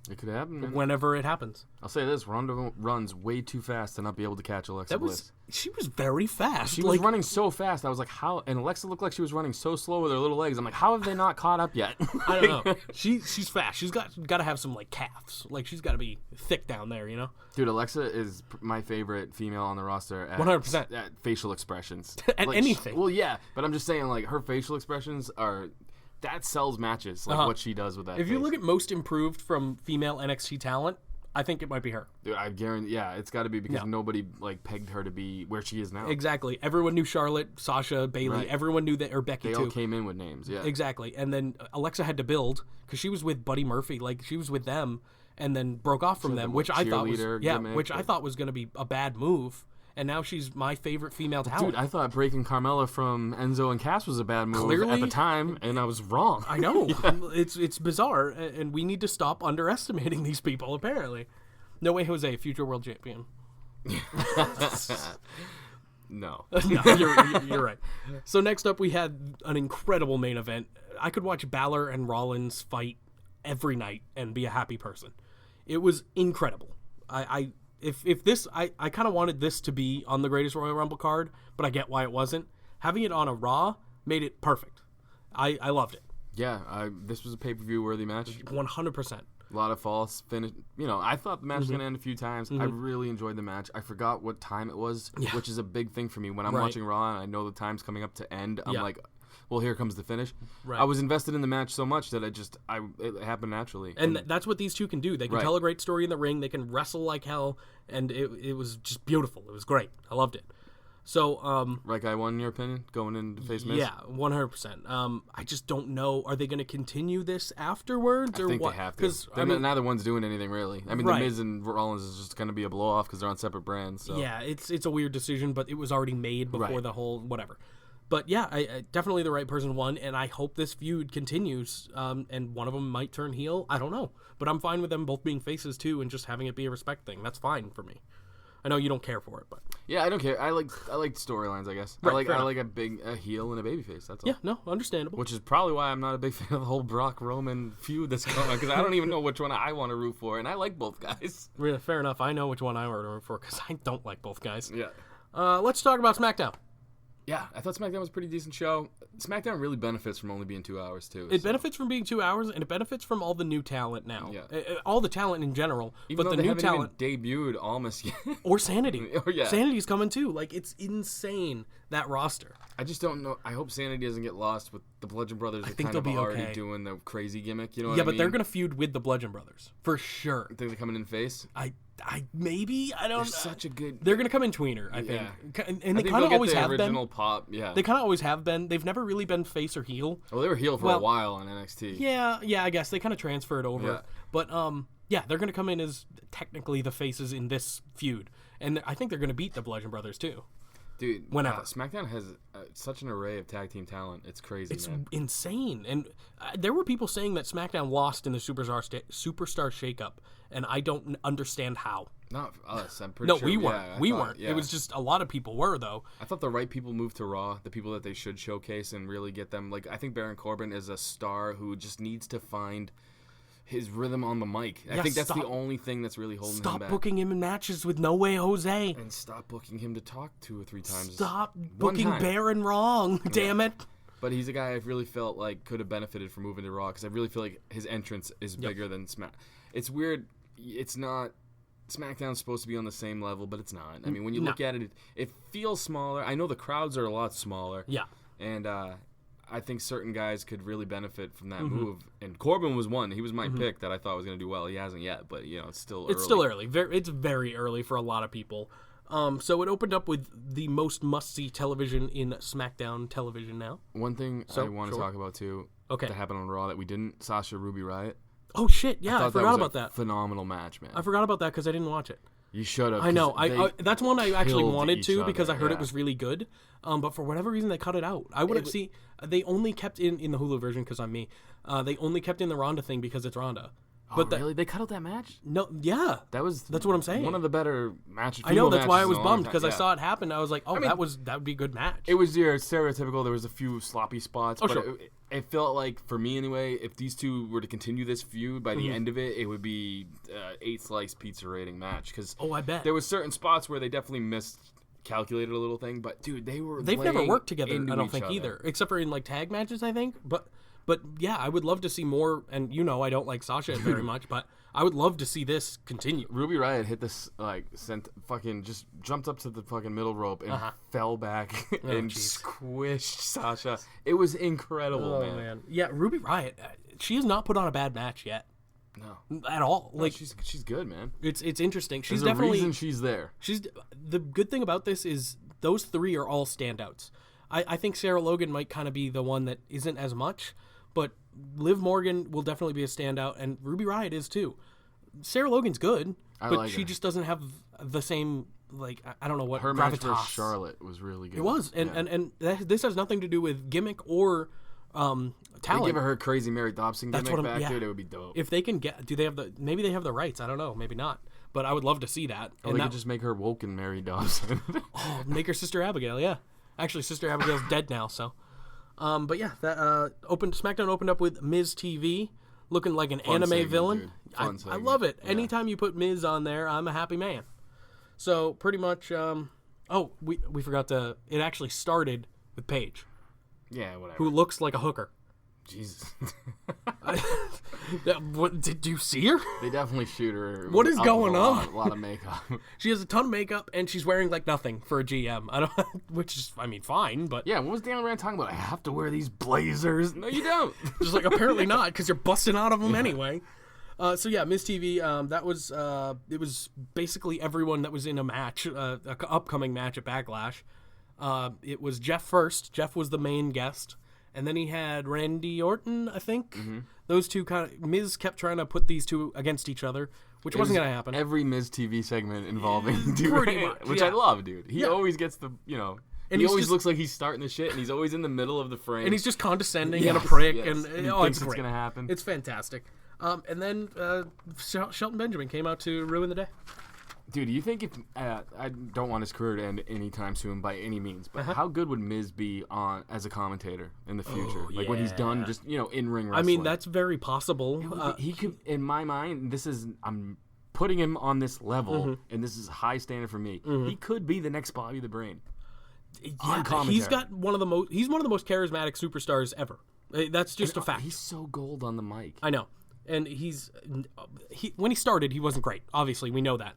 Speaker 3: It could happen, man.
Speaker 4: Whenever it happens.
Speaker 3: I'll say this, Ronda runs way too fast to not be able to catch Alexa Bliss.
Speaker 4: She was very fast.
Speaker 3: She was running so fast. I was like, how? And Alexa looked like she was running so slow with her little legs. I'm like, how have they not caught up yet?
Speaker 4: I don't know. She's fast. She's got to have some, like, calves. Like, she's got to be thick down there, you know?
Speaker 3: Dude, Alexa is my favorite female on the roster at
Speaker 4: 100%.
Speaker 3: At facial expressions.
Speaker 4: At like, anything.
Speaker 3: Well, yeah, but I'm just saying, like, her facial expressions are... That sells matches, like what she does with that.
Speaker 4: If you look at most improved from female NXT talent, I think it might be her.
Speaker 3: Dude, I guarantee, it's got to be because nobody like pegged her to be where she is now.
Speaker 4: Exactly. Everyone knew Charlotte, Sasha, Bayley. Right. Everyone knew that, or Becky
Speaker 3: too.
Speaker 4: They
Speaker 3: all came in with names, yeah.
Speaker 4: Exactly. And then Alexa had to build because she was with Buddy Murphy, like she was with them, and then broke off from them, which I thought was going to be a bad move. And now she's my favorite female talent.
Speaker 3: Dude, I thought breaking Carmella from Enzo and Cass was a bad move
Speaker 4: Clearly,
Speaker 3: at the time, and I was wrong.
Speaker 4: I know. It's bizarre, and we need to stop underestimating these people, apparently. No Way Jose, future world champion.
Speaker 3: No.
Speaker 4: You're right. So next up, we had an incredible main event. I could watch Balor and Rollins fight every night and be a happy person. It was incredible. If this, I kind of wanted this to be on the Greatest Royal Rumble card, but I get why it wasn't. Having it on a Raw made it perfect. I loved it.
Speaker 3: Yeah, this was a pay-per-view worthy match.
Speaker 4: 100%.
Speaker 3: A lot of false finish. You know, I thought the match was going to end a few times. I really enjoyed the match. I forgot what time it was, which is a big thing for me. When I'm watching Raw and I know the time's coming up to end, I'm like, well, here comes the finish. Right. I was invested in the match so much that it happened naturally.
Speaker 4: And that's what these two can do. They can tell a great story in the ring. They can wrestle like hell. And it was just beautiful. It was great. I loved it. So,
Speaker 3: right guy won, in your opinion, going in to face Miz?
Speaker 4: Yeah, 100%. I just don't know. Are they going to continue this afterwards, or
Speaker 3: I think
Speaker 4: what?
Speaker 3: They have to. Neither one's doing anything really. I mean, the Miz and Rollins is just going to be a blow off because they're on separate brands. So.
Speaker 4: Yeah, it's a weird decision, but it was already made before the whole whatever. But yeah, I definitely the right person won, and I hope this feud continues. And one of them might turn heel. I don't know, but I'm fine with them both being faces too, and just having it be a respect thing. That's fine for me. I know you don't care for it, but
Speaker 3: yeah, I don't care. I like storylines, I guess.
Speaker 4: Right,
Speaker 3: I like a heel and a babyface. That's all.
Speaker 4: Yeah, no, understandable.
Speaker 3: Which is probably why I'm not a big fan of the whole Brock Roman feud that's going on, because I don't even know which one I want to root for, and I like both guys.
Speaker 4: Yeah, fair enough. I know which one I want to root for because I don't like both guys.
Speaker 3: Yeah.
Speaker 4: Let's talk about SmackDown.
Speaker 3: Yeah, I thought SmackDown was a pretty decent show. SmackDown really benefits from only being 2 hours, too.
Speaker 4: It benefits from being 2 hours, and it benefits from all the new talent now.
Speaker 3: Yeah.
Speaker 4: All the talent in general,
Speaker 3: even
Speaker 4: but
Speaker 3: though
Speaker 4: the
Speaker 3: they
Speaker 4: new
Speaker 3: haven't
Speaker 4: talent
Speaker 3: even debuted almost yet.
Speaker 4: Or Sanity.
Speaker 3: Oh, yeah.
Speaker 4: Sanity's coming too. Like, it's insane, that roster.
Speaker 3: I just don't know. I hope Sanity doesn't get lost with the Bludgeon Brothers.
Speaker 4: I think they'll be
Speaker 3: already doing the crazy gimmick. You know what I
Speaker 4: Yeah,
Speaker 3: mean?
Speaker 4: but they're gonna feud with the Bludgeon Brothers for sure.
Speaker 3: I think they're coming in face.
Speaker 4: I maybe I don't.
Speaker 3: They're such a good.
Speaker 4: They're gonna come in tweener, I think, and they
Speaker 3: kind of
Speaker 4: always have been.
Speaker 3: Original pop, yeah.
Speaker 4: They kind of always have been. They've never really been face or heel.
Speaker 3: Well, they were heel for a while on NXT.
Speaker 4: Yeah, I guess they kind of transferred over.
Speaker 3: Yeah.
Speaker 4: But yeah, they're gonna come in as technically the faces in this feud, and I think they're gonna beat the Bludgeon Brothers too.
Speaker 3: Dude,
Speaker 4: whenever
Speaker 3: SmackDown has such an array of tag team talent, it's crazy.
Speaker 4: It's
Speaker 3: man.
Speaker 4: insane, and there were people saying that SmackDown lost in the Superstar shakeup, and I don't understand how.
Speaker 3: Not us, I'm pretty sure.
Speaker 4: No, we weren't.
Speaker 3: Yeah,
Speaker 4: we weren't. Yeah. It was just a lot of people were though.
Speaker 3: I thought the right people moved to Raw, the people that they should showcase and really get them. Like I think Baron Corbin is a star who just needs to find his rhythm on the mic. I think that's the only thing that's really holding him back.
Speaker 4: Stop booking him in matches with No Way Jose.
Speaker 3: And stop booking him to talk 2 or 3 times.
Speaker 4: Stop booking Baron wrong. Damn it.
Speaker 3: But he's a guy I really felt like could have benefited from moving to Raw because I really feel like his entrance is bigger than Smack. It's weird. It's not. SmackDown's supposed to be on the same level, but it's not. I mean, when you look at it, it feels smaller. I know the crowds are a lot smaller.
Speaker 4: Yeah.
Speaker 3: And I think certain guys could really benefit from that move. And Corbin was one. He was my pick that I thought was going to do well. He hasn't yet, but, you know, it's still early.
Speaker 4: It's still early. It's very early for a lot of people. So it opened up with the most must-see television in SmackDown television now.
Speaker 3: One thing I want to talk about, too, that happened on Raw that we didn't, Sasha Ruby Riott.
Speaker 4: Oh, shit. Yeah, I forgot about that.
Speaker 3: Phenomenal match, man.
Speaker 4: I forgot about that because I didn't watch it.
Speaker 3: You should have.
Speaker 4: I know. That's one I actually wanted to because I heard
Speaker 3: it
Speaker 4: was really good. But for whatever reason, they cut it out. I would have seen. They only kept in the Hulu version because I'm me. They only kept in the Ronda thing because it's Ronda.
Speaker 3: But really? They cut out that match?
Speaker 4: No. Yeah. That's what I'm saying.
Speaker 3: One of the better matches.
Speaker 4: I know. That's why I was bummed because I saw it happen. I was like, that would be a good match.
Speaker 3: It was your stereotypical. There was a few sloppy spots. Oh, but sure. It felt like, for me anyway, if these two were to continue this feud, by the end of it, it would be 8-slice pizza rating match. Cause
Speaker 4: I bet.
Speaker 3: There was certain spots where they definitely miscalculated a little thing, but dude, they've
Speaker 4: never worked together, I don't think either. Except for in like tag matches, I think. But yeah, I would love to see more, and I don't like Sasha very much, but I would love to see this continue.
Speaker 3: Ruby Riott hit this, just jumped up to the fucking middle rope and fell back and squished Sasha. It was incredible, man.
Speaker 4: Yeah, Ruby Riott, she has not put on a bad match yet.
Speaker 3: No.
Speaker 4: At all.
Speaker 3: No, she's good, man.
Speaker 4: It's interesting.
Speaker 3: There's a reason she's there.
Speaker 4: The good thing about this is those 3 are all standouts. I think Sarah Logan might kind of be the one that isn't as much, but Liv Morgan will definitely be a standout, and Ruby Riott is too. Sarah Logan's good, but she just doesn't have the same, I don't know what,
Speaker 3: her match versus Charlotte was really good.
Speaker 4: It was, and this has nothing to do with gimmick or talent.
Speaker 3: They give her crazy Mary Dobson gimmick back there, it would be dope.
Speaker 4: If they can maybe they have the rights, I don't know, maybe not. But I would love to see that.
Speaker 3: Or they could just make her Woken Mary Dobson.
Speaker 4: Make her Sister Abigail, yeah. Actually, Sister Abigail's dead now, so. But yeah, that SmackDown opened up with Miz TV, looking like an anime villain. I love it. Yeah. Anytime you put Miz on there, I'm a happy man. So pretty much, we forgot it actually started with Paige.
Speaker 3: Yeah, whatever.
Speaker 4: Who looks like a hooker.
Speaker 3: Jesus.
Speaker 4: What, did you see her?
Speaker 3: They definitely shoot her.
Speaker 4: What is
Speaker 3: up
Speaker 4: going
Speaker 3: with
Speaker 4: on?
Speaker 3: A lot of makeup.
Speaker 4: She has a ton of makeup, and she's wearing like nothing for a GM. Which is, I mean, fine, but
Speaker 3: Yeah, what was Daniel Rand talking about? I have to wear these blazers. No, you don't.
Speaker 4: just like apparently not, because you're busting out of them anyway. So yeah, Miz TV. That was it was basically everyone that was in a match, upcoming match at Backlash. It was Jeff first. Jeff was the main guest, and then he had Randy Orton, I think. Mm-hmm. Those two Miz kept trying to put these two against each other, which wasn't going to happen.
Speaker 3: Every Miz TV segment involving dude,
Speaker 4: Pretty much,
Speaker 3: which
Speaker 4: yeah.
Speaker 3: I love, dude. He always gets the,
Speaker 4: And
Speaker 3: he
Speaker 4: he's
Speaker 3: always
Speaker 4: just-
Speaker 3: looks like he's starting the shit, and he's always in the middle of the frame.
Speaker 4: And he's just condescending
Speaker 3: Yes,
Speaker 4: and a prick,
Speaker 3: yes.
Speaker 4: and
Speaker 3: He
Speaker 4: oh,
Speaker 3: thinks
Speaker 4: it's
Speaker 3: it's
Speaker 4: great.
Speaker 3: gonna happen.
Speaker 4: It's fantastic. And then Shelton Benjamin came out to ruin the day.
Speaker 3: Dude, you think if I don't want his career to end anytime soon by any means, but how good would Miz be on as a commentator in the future? Like when he's done, just in ring wrestling.
Speaker 4: I mean, that's very possible.
Speaker 3: He could, in my mind, I'm putting him on this level,
Speaker 4: Mm-hmm.
Speaker 3: and this is a high standard for me. He could be the next Bobby the Brain.
Speaker 4: Yeah,
Speaker 3: commentary.
Speaker 4: he's got one of the most. He's one of the most charismatic superstars ever. That's just a fact.
Speaker 3: He's so gold on the mic.
Speaker 4: I know, and when he started, he wasn't great. Obviously, we know that.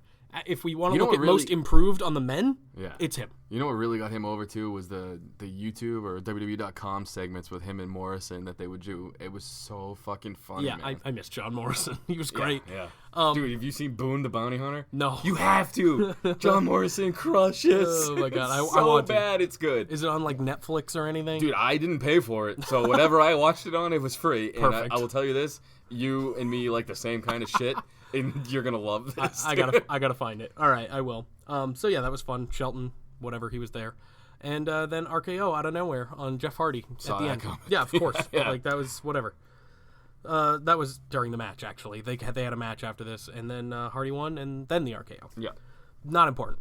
Speaker 4: If we want to
Speaker 3: You know
Speaker 4: look at
Speaker 3: what
Speaker 4: most
Speaker 3: really-
Speaker 4: improved on the men,
Speaker 3: Yeah.
Speaker 4: it's him.
Speaker 3: You know what really got him over too was the YouTube or WWE.com segments with him and Morrison that they would do. It was so fucking funny.
Speaker 4: Yeah,
Speaker 3: man.
Speaker 4: I missed John Morrison. He was great.
Speaker 3: Yeah. Dude, have you seen Boone the Bounty Hunter?
Speaker 4: No.
Speaker 3: You have to. John Morrison crushes.
Speaker 4: Oh my God, I
Speaker 3: so
Speaker 4: want to.
Speaker 3: bad, it's good.
Speaker 4: Is it on like Netflix or anything?
Speaker 3: Dude, I didn't pay for it, so whatever I watched it on, it was free. And
Speaker 4: Perfect.
Speaker 3: I will tell you this: you and me like the same kind of shit, and you're gonna love this.
Speaker 4: I gotta find it. All right, I will. So yeah, that was fun. Shelton, whatever, he was there, and then RKO out of nowhere on Jeff Hardy
Speaker 3: Saw
Speaker 4: at the
Speaker 3: that
Speaker 4: end.
Speaker 3: coming.
Speaker 4: Yeah, of course.
Speaker 3: Yeah.
Speaker 4: Like that was whatever. That was during the match. Actually, they had a match after this, and then Hardy won, and then the RKO.
Speaker 3: Yeah.
Speaker 4: Not important.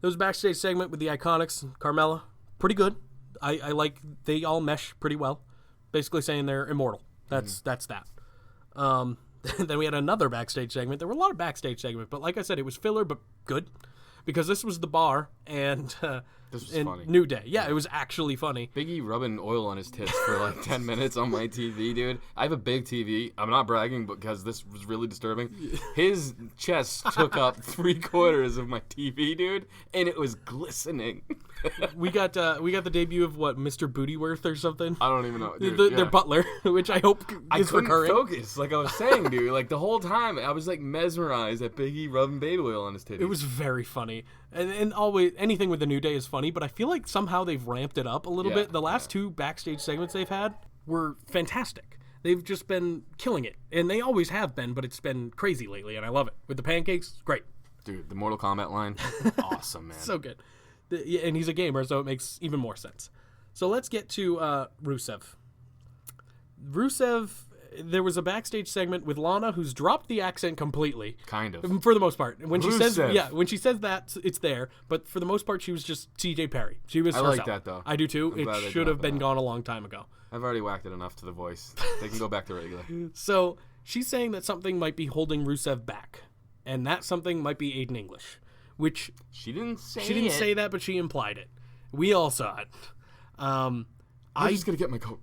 Speaker 4: There was a backstage segment with the Iconics, Carmella, pretty good. I like they all mesh pretty well. Basically saying they're immortal. That's that. Then we had another backstage segment. There were a lot of backstage segments, but like I said, it was filler but good because this was the bar and
Speaker 3: This was
Speaker 4: and
Speaker 3: funny.
Speaker 4: New Day. Yeah, it was actually funny.
Speaker 3: Big E rubbing oil on his tits for like 10 minutes on my TV, dude. I have a big TV. I'm not bragging because this was really disturbing. His chest took up 3/4 of my TV, dude, and it was glistening.
Speaker 4: We got the debut of what, Mr. Bootyworth or something.
Speaker 3: I don't even know. Dude,
Speaker 4: Their butler, which I hope
Speaker 3: I
Speaker 4: is
Speaker 3: couldn't
Speaker 4: recurring.
Speaker 3: focus, like I was saying, dude. Like the whole time, I was like mesmerized at Big E rubbing baby oil on his titties.
Speaker 4: It was very funny, and always anything with the New Day is funny. But I feel like somehow they've ramped it up a little
Speaker 3: Yeah,
Speaker 4: bit. The last two backstage segments they've had were fantastic. They've just been killing it, and they always have been. But it's been crazy lately, and I love it. With the pancakes, great,
Speaker 3: dude. The Mortal Kombat line, awesome, man.
Speaker 4: so good. And he's a gamer, so it makes even more sense. So let's get to Rusev. There was a backstage segment with Lana, who's dropped the accent completely.
Speaker 3: Kind of.
Speaker 4: For the most part. When she says
Speaker 3: Rusev.
Speaker 4: when she says that, it's there. But for the most part, she was just CJ Perry. She was
Speaker 3: I like
Speaker 4: herself.
Speaker 3: that, though.
Speaker 4: I do too.
Speaker 3: I'm
Speaker 4: It
Speaker 3: glad they
Speaker 4: should have
Speaker 3: dropped
Speaker 4: been
Speaker 3: that.
Speaker 4: gone a long time ago.
Speaker 3: I've already whacked it enough to the voice. They can go back to regular.
Speaker 4: So she's saying that something might be holding Rusev back. And that something might be Aiden English. Which
Speaker 3: She didn't say
Speaker 4: she didn't
Speaker 3: it.
Speaker 4: say that, but she implied it. We all saw it.
Speaker 3: I'm just gonna get my coat.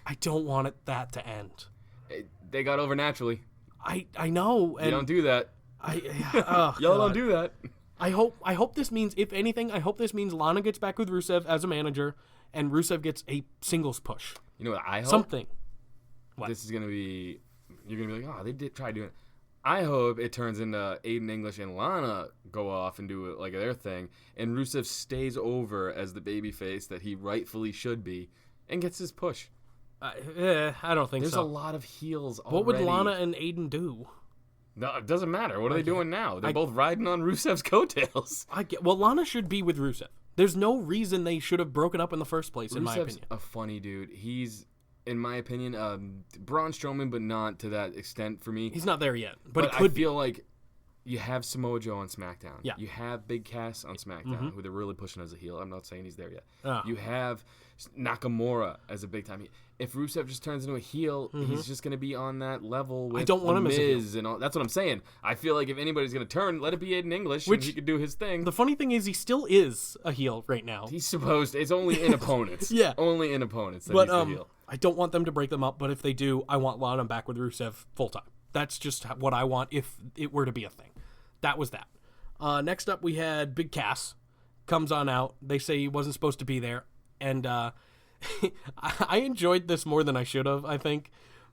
Speaker 4: I don't want that to end.
Speaker 3: They got over naturally.
Speaker 4: I know, and
Speaker 3: You don't do that.
Speaker 4: oh,
Speaker 3: Y'all
Speaker 4: God.
Speaker 3: don't do that.
Speaker 4: I hope this means, if anything, I hope this means Lana gets back with Rusev as a manager, and Rusev gets a singles push.
Speaker 3: You know what I hope?
Speaker 4: Something.
Speaker 3: This is gonna be. You're gonna be like, oh, they did try doing it. I hope it turns into Aiden English and Lana go off and do it like their thing, and Rusev stays over as the babyface that he rightfully should be, and gets his push.
Speaker 4: I don't think
Speaker 3: There's
Speaker 4: so.
Speaker 3: a lot of heels already.
Speaker 4: What would Lana and Aiden do?
Speaker 3: No, it doesn't matter. What are they doing now? They're both riding on Rusev's coattails.
Speaker 4: Well, Lana should be with Rusev. There's no reason they should have broken up in the first place, in my
Speaker 3: Rusev's
Speaker 4: opinion.
Speaker 3: a funny dude. He's, in my opinion, Braun Strowman, but not to that extent for me.
Speaker 4: He's not there yet, but
Speaker 3: But
Speaker 4: it could
Speaker 3: I feel like you have Samoa Joe on SmackDown.
Speaker 4: Yeah.
Speaker 3: You have Big Cass on SmackDown, who they're really pushing as a heel. I'm not saying he's there yet.
Speaker 4: Oh.
Speaker 3: You have Nakamura as a big time. If Rusev just turns into a heel, he's just going to be on that level with
Speaker 4: don't want
Speaker 3: The
Speaker 4: him as a heel.
Speaker 3: Miz and all. That's what I'm saying. I feel like if anybody's going to turn, let it be Aiden English,
Speaker 4: Which-
Speaker 3: and he could do his thing.
Speaker 4: The funny thing is, he still is a heel right now.
Speaker 3: He's supposed. It's only in opponents.
Speaker 4: Yeah.
Speaker 3: Only in opponents that
Speaker 4: But
Speaker 3: he's the heel.
Speaker 4: I don't want them to break them up. But if they do, I want Lana back with Rusev full time. That's just what I want if it were to be a thing. That was that. Next up, we had Big Cass comes on out. They say he wasn't supposed to be there, and I enjoyed this more than I should have. I think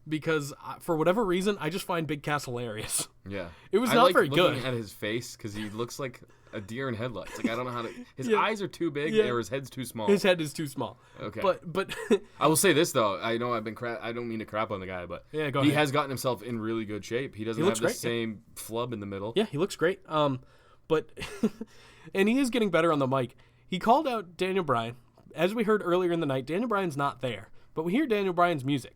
Speaker 4: because for whatever reason, I just find Big Cass hilarious.
Speaker 3: Yeah.
Speaker 4: It was
Speaker 3: I
Speaker 4: not
Speaker 3: like
Speaker 4: very
Speaker 3: looking
Speaker 4: good.
Speaker 3: at his face because he looks like a deer in headlights. Like I don't know how to. His
Speaker 4: Yeah.
Speaker 3: eyes are too big,
Speaker 4: Yeah.
Speaker 3: or his head's too small.
Speaker 4: His head is too small.
Speaker 3: Okay.
Speaker 4: But
Speaker 3: I will say this though. I know I've been I don't mean to crap on the guy, but
Speaker 4: Yeah, go
Speaker 3: he
Speaker 4: ahead.
Speaker 3: has gotten himself in really good shape. He doesn't
Speaker 4: He looks
Speaker 3: have the
Speaker 4: great, yeah.
Speaker 3: same flub in the middle.
Speaker 4: yeah, he looks great. But and he is getting better on the mic. He called out Daniel Bryan. As we heard earlier in the night, Daniel Bryan's not there, but we hear Daniel Bryan's music.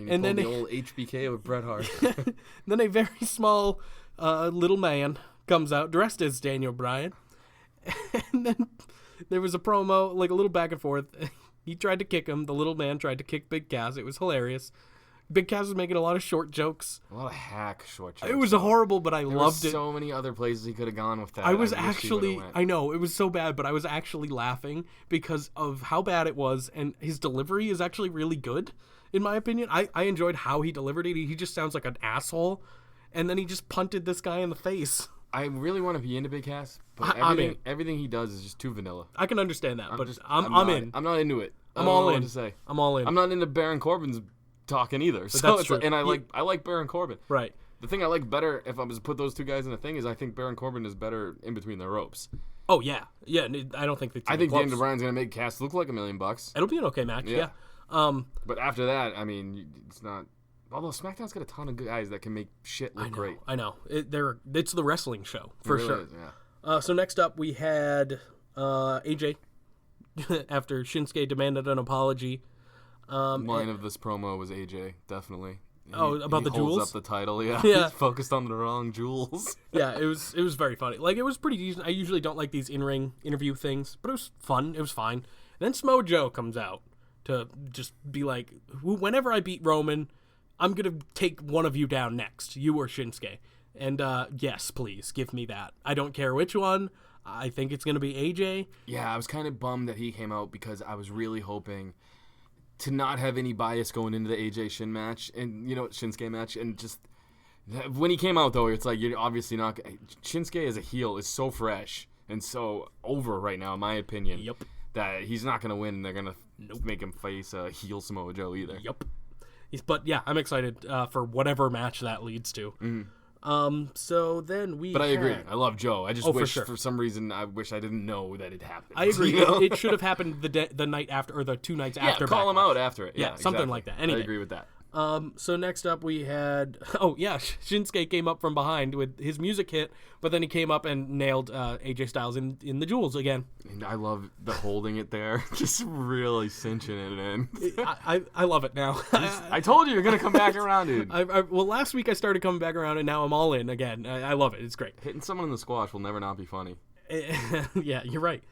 Speaker 3: And then the old HBK with Bret Hart.
Speaker 4: Then a very small little man comes out dressed as Daniel Bryan. And then there was a promo, like a little back and forth. He tried to kick him. The little man tried to kick Big Cass. It was hilarious. Big Cass was making a lot of short jokes.
Speaker 3: A lot of hack short jokes.
Speaker 4: It was horrible, but I
Speaker 3: There
Speaker 4: loved
Speaker 3: were
Speaker 4: it.
Speaker 3: so many other places he could have gone with that.
Speaker 4: I was
Speaker 3: wish he would've
Speaker 4: actually,
Speaker 3: went.
Speaker 4: I know, it was so bad, but I was actually laughing because of how bad it was, and his delivery is actually really good, in my opinion. I enjoyed how he delivered it. He just sounds like an asshole, and then he just punted this guy in the face.
Speaker 3: I really want to be into Big Cass, but
Speaker 4: I'm in.
Speaker 3: everything he does is just too vanilla.
Speaker 4: I can understand that, but
Speaker 3: just-
Speaker 4: I'm
Speaker 3: not,
Speaker 4: in.
Speaker 3: I'm not into it. I
Speaker 4: I'm
Speaker 3: don't
Speaker 4: all
Speaker 3: know
Speaker 4: in.
Speaker 3: What to say.
Speaker 4: I'm all in.
Speaker 3: I'm not into Baron Corbin's talking either. So
Speaker 4: that's
Speaker 3: it's
Speaker 4: true.
Speaker 3: like, and I
Speaker 4: He-
Speaker 3: like Baron Corbin.
Speaker 4: Right.
Speaker 3: The thing I like better, if I was to put those two guys in a thing, is I think Baron Corbin is better in between the ropes.
Speaker 4: Oh, yeah. Yeah, I don't think the
Speaker 3: I think
Speaker 4: close.
Speaker 3: Daniel Bryan's gonna make Cass look like $1 million.
Speaker 4: It'll be an okay match,
Speaker 3: Yeah.
Speaker 4: yeah.
Speaker 3: But after that, I mean, it's not. Although SmackDown's got a ton of guys that can make shit look great.
Speaker 4: I know. It's the wrestling show, for
Speaker 3: It really
Speaker 4: sure.
Speaker 3: is, yeah.
Speaker 4: So next up, we had AJ, after Shinsuke demanded an apology.
Speaker 3: Line of this promo was AJ, definitely.
Speaker 4: Oh, about
Speaker 3: he
Speaker 4: the
Speaker 3: holds
Speaker 4: jewels?
Speaker 3: up the title, yeah.
Speaker 4: Yeah.
Speaker 3: He's focused on the wrong jewels.
Speaker 4: Yeah, it was very funny. Like, it was pretty decent. I usually don't like these in-ring interview things, but it was fun. It was fine. And then Samoa Joe comes out to just be like, whenever I beat Roman, I'm going to take one of you down next, you or Shinsuke. And yes, please, give me that. I don't care which one. I think it's going to be AJ.
Speaker 3: Yeah, I was kind of bummed that he came out because I was really hoping to not have any bias going into the AJ Shin match and, Shinsuke match. And just when he came out, though, it's like you're obviously not. Shinsuke as a heel is so fresh and so over right now, in my opinion.
Speaker 4: Yep.
Speaker 3: That he's not going to win and they're going to make him face a heel Samoa Joe either.
Speaker 4: Yep. But yeah, I'm excited for whatever match that leads to. So then we.
Speaker 3: But I agree.
Speaker 4: had-
Speaker 3: I love Joe. I just
Speaker 4: Oh, for
Speaker 3: wish,
Speaker 4: sure.
Speaker 3: for some reason, I didn't know that it happened.
Speaker 4: I agree.
Speaker 3: You know?
Speaker 4: It should have happened the night after, or the 2 nights
Speaker 3: Yeah,
Speaker 4: after.
Speaker 3: call him
Speaker 4: Backlash.
Speaker 3: out after it.
Speaker 4: Yeah, something
Speaker 3: exactly.
Speaker 4: like that. Any
Speaker 3: I
Speaker 4: day.
Speaker 3: agree with that.
Speaker 4: So next up we had, Shinsuke came up from behind with his music hit, but then he came up and nailed AJ Styles in the jewels again.
Speaker 3: And I love the holding it there, just really cinching it in.
Speaker 4: I love it now.
Speaker 3: I told you you're gonna come back around, dude.
Speaker 4: Well, last week I started coming back around, and now I'm all in again. I love it. It's great.
Speaker 3: Hitting someone in the squash will never not be funny.
Speaker 4: Yeah, you're right.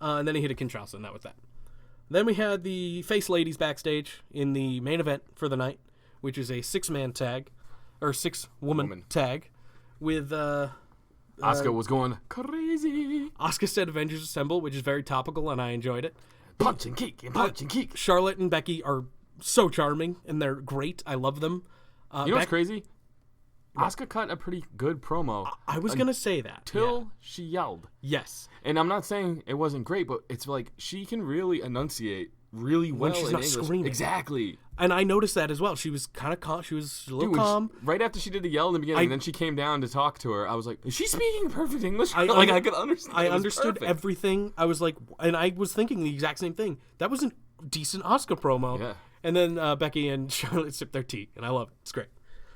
Speaker 4: And then he hit a Kinshasa, and that was that. Then we had the Face Ladies backstage in the main event for the night, which is a 6-man tag, or 6-woman tag, with
Speaker 3: Asuka was going crazy.
Speaker 4: Asuka said Avengers Assemble, which is very topical, and I enjoyed it.
Speaker 3: Punch and kick and punch and kick.
Speaker 4: Charlotte and Becky are so charming, and they're great. I love them.
Speaker 3: You know what's crazy? Asuka cut a pretty good promo.
Speaker 4: I was going to say that.
Speaker 3: Till she yelled.
Speaker 4: Yes.
Speaker 3: And I'm not saying it wasn't great, but it's like she can really enunciate really well
Speaker 4: she's
Speaker 3: in
Speaker 4: not
Speaker 3: English.
Speaker 4: screaming.
Speaker 3: Exactly.
Speaker 4: And I noticed that as well. She was kind of calm. She was a little
Speaker 3: Dude,
Speaker 4: calm.
Speaker 3: right after she did the yell in the beginning, and then she came down to talk to her, I was like, is she speaking perfect English? I could understand.
Speaker 4: I
Speaker 3: It was
Speaker 4: understood
Speaker 3: perfect.
Speaker 4: everything. I was like, and I was thinking the exact same thing. That was a decent Asuka promo.
Speaker 3: Yeah.
Speaker 4: And then Becky and Charlotte sip their tea, and I love it. It's great.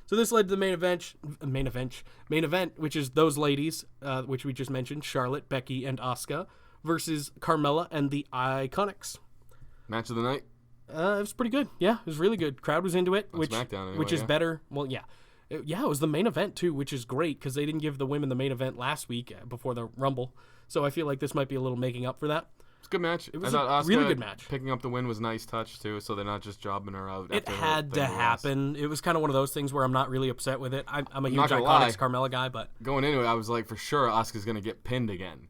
Speaker 4: So this led to the main event, which is those ladies, which we just mentioned, Charlotte, Becky, and Asuka, versus Carmella and the Iconics.
Speaker 3: Match of the night.
Speaker 4: It was pretty good. Yeah, it was really good. Crowd was into it, which
Speaker 3: SmackDown anyway,
Speaker 4: which is
Speaker 3: yeah.
Speaker 4: better. Well, yeah, It was the main event too, which is great because they didn't give the women the main event last week before the Rumble. So I feel like this might be a little making up for that.
Speaker 3: It's a good match.
Speaker 4: It was
Speaker 3: I thought
Speaker 4: a really good match.
Speaker 3: Picking up the win was a nice touch too, so they're not just jobbing her out.
Speaker 4: It had to happen. It was kind of one of those things where I'm not really upset with it. I'm a huge
Speaker 3: not gonna lie.
Speaker 4: Iconics Carmella guy, but
Speaker 3: Going into it, I was like, for sure, Asuka's gonna get pinned again.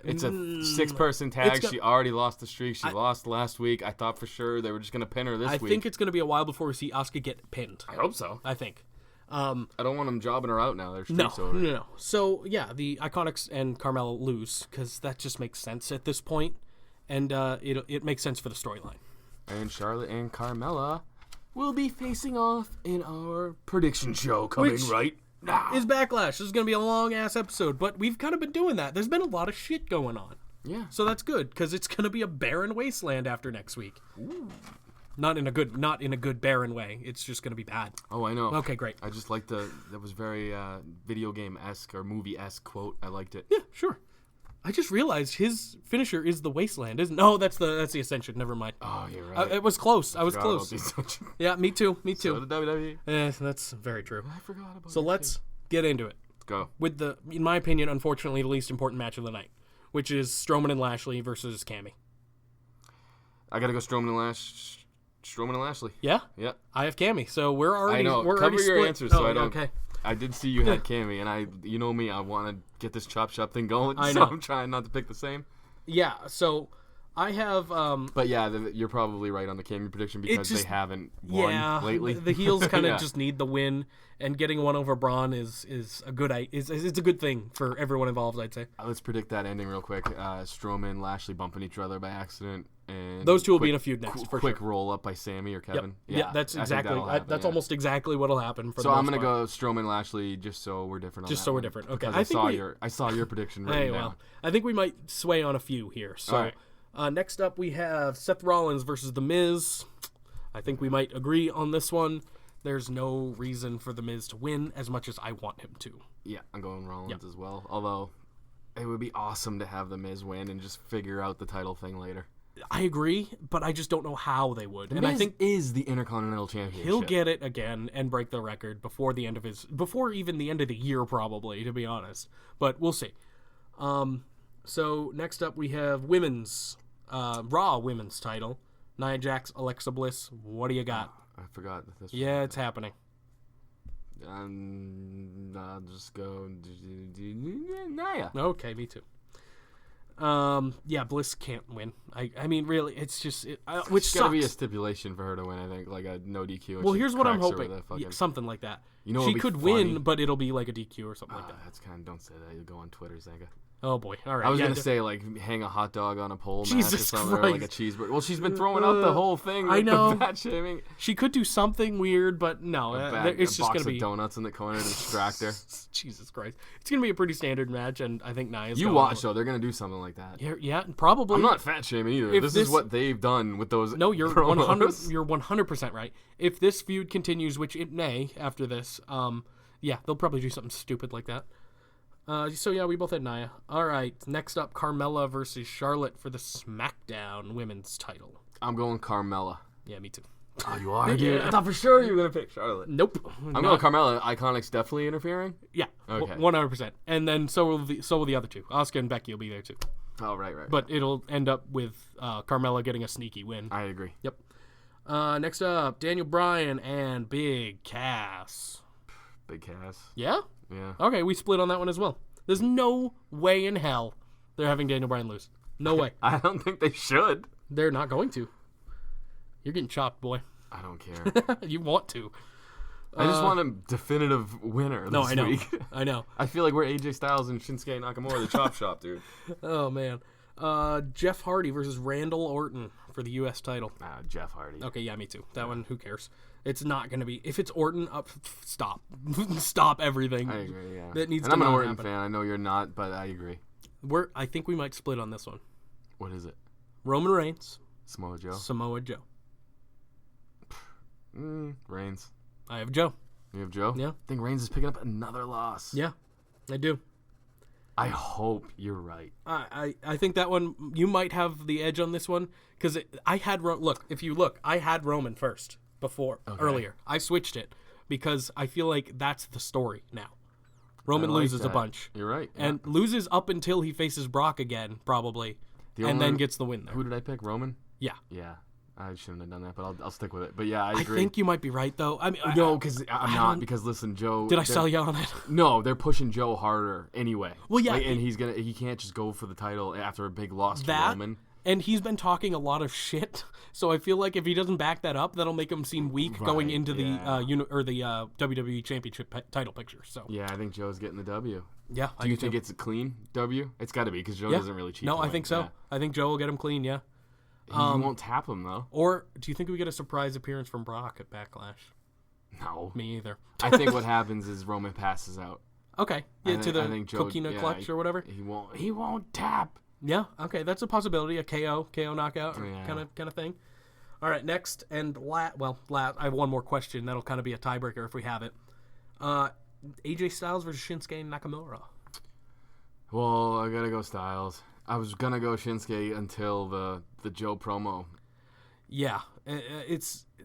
Speaker 3: It's a 6-person tag. She already lost the streak. She lost last week. I thought for sure they were just gonna pin her this week.
Speaker 4: I think it's gonna be a while before we see Asuka get pinned.
Speaker 3: I hope so.
Speaker 4: I think.
Speaker 3: I don't want them jobbing her out now. Their streak's over.
Speaker 4: No. So yeah, the Iconics and Carmella lose because that just makes sense at this point, and it makes sense for the storyline.
Speaker 3: And Charlotte and Carmella will be facing off in our prediction show coming right now.
Speaker 4: Is Backlash. This is going to be a long-ass episode, but we've kind of been doing that. There's been a lot of shit going on.
Speaker 3: Yeah.
Speaker 4: So that's good, because it's going to be a barren wasteland after next week. Ooh. Not in a good barren way. It's just going to be bad.
Speaker 3: Oh, I know.
Speaker 4: Okay, great.
Speaker 3: I just liked that was very video game-esque or movie-esque quote. I liked it.
Speaker 4: Yeah, sure. I just realized his finisher is the wasteland, isn't? No, that's the Ascension. Never mind.
Speaker 3: Oh, you're right.
Speaker 4: It was close. I was close. Yeah, me too.
Speaker 3: So the WWE.
Speaker 4: Yeah, that's very true.
Speaker 3: I forgot about.
Speaker 4: So let's get into it.
Speaker 3: Let's go.
Speaker 4: With in my opinion, unfortunately, the least important match of the night, which is Strowman and Lashley versus Cammy.
Speaker 3: I gotta go Strowman and Lashley.
Speaker 4: Yeah.
Speaker 3: Yeah.
Speaker 4: I have Cammy, so we're already.
Speaker 3: I know.
Speaker 4: We're
Speaker 3: Cover
Speaker 4: already
Speaker 3: your
Speaker 4: split.
Speaker 3: answers so I don't.
Speaker 4: Okay.
Speaker 3: I did see you had Cammy, and you know me, I want to get this chop shop thing going.
Speaker 4: I
Speaker 3: so
Speaker 4: know.
Speaker 3: I'm trying not to pick the same.
Speaker 4: Yeah. So I have.
Speaker 3: But yeah, you're probably right on the Cammy prediction because they haven't won lately.
Speaker 4: The heels kind of just need the win, and getting one over Braun is a good it's a good thing for everyone involved, I'd say.
Speaker 3: Let's predict that ending real quick. Strowman, Lashley bumping each other by accident, and
Speaker 4: those two will be in a feud next. For
Speaker 3: quick
Speaker 4: sure.
Speaker 3: roll up by Sammy or Kevin.
Speaker 4: Yep. Yeah, that's exactly. That's almost exactly what'll happen.
Speaker 3: So I'm gonna go Strowman, Lashley, just so we're different.
Speaker 4: Just so we're different. Okay.
Speaker 3: I saw your prediction written down.
Speaker 4: I think we might sway on a few here. So.
Speaker 3: All right.
Speaker 4: Next up, we have Seth Rollins versus The Miz. I think we might agree on this one. There's no reason for The Miz to win as much as I want him to.
Speaker 3: Yeah, I'm going Rollins as well. Although, it would be awesome to have The Miz win and just figure out the title thing later.
Speaker 4: I agree, but I just don't know how they would.
Speaker 3: And I think is the Intercontinental Championship.
Speaker 4: He'll get it again and break the record before even the end of the year, probably, to be honest. But we'll see. So next up, we have Raw women's title. Nia Jax, Alexa Bliss. What do you got?
Speaker 3: I forgot that this.
Speaker 4: Yeah, it's happening.
Speaker 3: I'll just go Nia.
Speaker 4: Okay, me too. Yeah, Bliss can't win. I mean, really, it's just which
Speaker 3: it's gotta be a stipulation for her to win. I think like a no DQ.
Speaker 4: Well, here's what I'm hoping. Something like that.
Speaker 3: You know,
Speaker 4: she could win, but it'll be like a DQ or something like that.
Speaker 3: That's kind of don't say that. You go on Twitter, Zanca.
Speaker 4: Oh boy! All right.
Speaker 3: I was gonna say like hang a hot dog on a pole
Speaker 4: Jesus
Speaker 3: match or something,
Speaker 4: Christ.
Speaker 3: or like a cheeseburger. Well, she's been throwing out the whole thing.
Speaker 4: I know.
Speaker 3: The fat shaming.
Speaker 4: She could do something weird, but no, it's just gonna be
Speaker 3: a box of donuts in the corner to distract her.
Speaker 4: Jesus Christ! It's gonna be a pretty standard match, and I think Nia's.
Speaker 3: You watch though; they're gonna do something like that.
Speaker 4: Yeah, probably.
Speaker 3: I'm not fat shaming either. This is what they've done with those.
Speaker 4: No, you're
Speaker 3: promos.
Speaker 4: 100% right. If this feud continues, which it may after this, yeah, they'll probably do something stupid like that. So yeah, we both had Nia. All right, next up, Carmella versus Charlotte for the SmackDown Women's title.
Speaker 3: I'm going Carmella.
Speaker 4: Yeah, me too.
Speaker 3: Oh, you are, dude. I thought for sure you were gonna pick Charlotte.
Speaker 4: Nope.
Speaker 3: I'm going Carmella. Iconics definitely interfering.
Speaker 4: Yeah.
Speaker 3: Okay.
Speaker 4: 100%. And then so will the other two. Asuka and Becky will be there too.
Speaker 3: Oh, right.
Speaker 4: But it'll end up with Carmella getting a sneaky win.
Speaker 3: I agree.
Speaker 4: Yep. Next up, Daniel Bryan and Big Cass.
Speaker 3: Big Cass.
Speaker 4: Yeah?
Speaker 3: Yeah.
Speaker 4: Okay, we split on that one as well. There's no way in hell they're having Daniel Bryan lose. No way.
Speaker 3: I don't think they should.
Speaker 4: They're not going to. You're getting chopped, boy.
Speaker 3: I don't care.
Speaker 4: You want to.
Speaker 3: I just want a definitive winner this week.
Speaker 4: I know.
Speaker 3: I feel like we're AJ Styles and Shinsuke Nakamura, the chop shop, dude.
Speaker 4: Oh, man. Jeff Hardy versus Randall Orton for the U.S. title.
Speaker 3: Jeff Hardy.
Speaker 4: Okay, yeah, me too. That one, who cares? It's not going to be... If it's Orton, stop. Stop everything.
Speaker 3: I agree, yeah.
Speaker 4: That needs
Speaker 3: and
Speaker 4: to
Speaker 3: I'm an Orton
Speaker 4: happen.
Speaker 3: fan. I know you're not, but I agree.
Speaker 4: I think we might split on this one.
Speaker 3: What is it?
Speaker 4: Roman Reigns.
Speaker 3: Samoa Joe.
Speaker 4: Samoa Joe.
Speaker 3: Reigns.
Speaker 4: I have Joe.
Speaker 3: You have Joe?
Speaker 4: Yeah.
Speaker 3: I think Reigns is picking up another loss.
Speaker 4: Yeah, I do.
Speaker 3: I hope you're right.
Speaker 4: I think that one, you might have the edge on this one, because I had I had Roman first earlier. I switched it, because I feel like that's the story now. Roman
Speaker 3: I like
Speaker 4: loses a
Speaker 3: that.
Speaker 4: bunch.
Speaker 3: You're right.
Speaker 4: And loses up until he faces Brock again, probably, and then gets the win there.
Speaker 3: Who did I pick? Roman?
Speaker 4: Yeah.
Speaker 3: Yeah. I shouldn't have done that, but I'll stick with it. But yeah, I
Speaker 4: I
Speaker 3: agree.
Speaker 4: think you might be right, though. I mean,
Speaker 3: No, because I'm
Speaker 4: I
Speaker 3: not.
Speaker 4: don't-
Speaker 3: Because listen, Joe.
Speaker 4: Did I sell you on it?
Speaker 3: No, they're pushing Joe harder anyway.
Speaker 4: Well, yeah,
Speaker 3: and he can't just go for the title after a big loss to
Speaker 4: That,
Speaker 3: Roman.
Speaker 4: and he's been talking a lot of shit, so I feel like if he doesn't back that up, that'll make him seem weak going into the WWE Championship title picture. So
Speaker 3: Yeah, I think Joe's getting the W.
Speaker 4: yeah,
Speaker 3: Do you think it's a clean W? It's got to be because Joe doesn't really cheat.
Speaker 4: No,
Speaker 3: to
Speaker 4: I
Speaker 3: win.
Speaker 4: think so.
Speaker 3: Yeah.
Speaker 4: I think Joe will get him clean. Yeah.
Speaker 3: He won't tap him though.
Speaker 4: Or do you think we get a surprise appearance from Brock at Backlash?
Speaker 3: No.
Speaker 4: Me either.
Speaker 3: I think what happens is Roman passes out.
Speaker 4: Okay. Yeah, to
Speaker 3: I
Speaker 4: the
Speaker 3: think Joe,
Speaker 4: coconut clutch or whatever.
Speaker 3: He won't tap.
Speaker 4: Yeah. Okay, that's a possibility. A KO knockout
Speaker 3: Yeah.
Speaker 4: kind of thing. All right. Next and I have one more question. That'll kind of be a tiebreaker if we have it. AJ Styles versus Shinsuke Nakamura.
Speaker 3: Well, I gotta go Styles. I was gonna go Shinsuke until the Joe promo.
Speaker 4: Yeah, it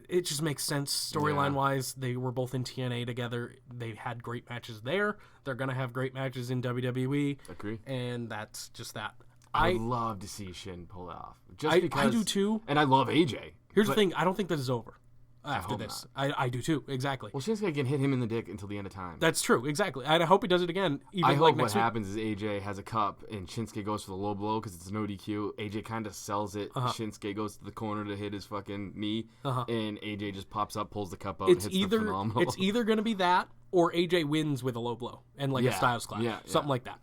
Speaker 4: just makes sense storyline wise. They were both in TNA together. They had great matches there. They're gonna have great matches in WWE.
Speaker 3: Agree.
Speaker 4: And that's just that.
Speaker 3: I'd love to see Shin pull it off.
Speaker 4: I do too.
Speaker 3: And I love AJ.
Speaker 4: Here's the thing: I don't think this is over after
Speaker 3: hope
Speaker 4: this. I do too. Exactly.
Speaker 3: Well, Shinsuke can hit him in the dick until the end of time.
Speaker 4: That's true. Exactly. And I hope he does it again. Even
Speaker 3: I
Speaker 4: like
Speaker 3: hope what
Speaker 4: next week.
Speaker 3: happens is AJ has a cup and Shinsuke goes for the low blow because it's no DQ. AJ kind of sells it. Shinsuke goes to the corner to hit his fucking knee, and AJ just pops up, pulls the cup out,
Speaker 4: It's
Speaker 3: and hits the phenomenal.
Speaker 4: it's either going to be that or AJ wins with a low blow and like a
Speaker 3: Yeah.
Speaker 4: Styles clash,
Speaker 3: Yeah,
Speaker 4: something
Speaker 3: yeah.
Speaker 4: like that.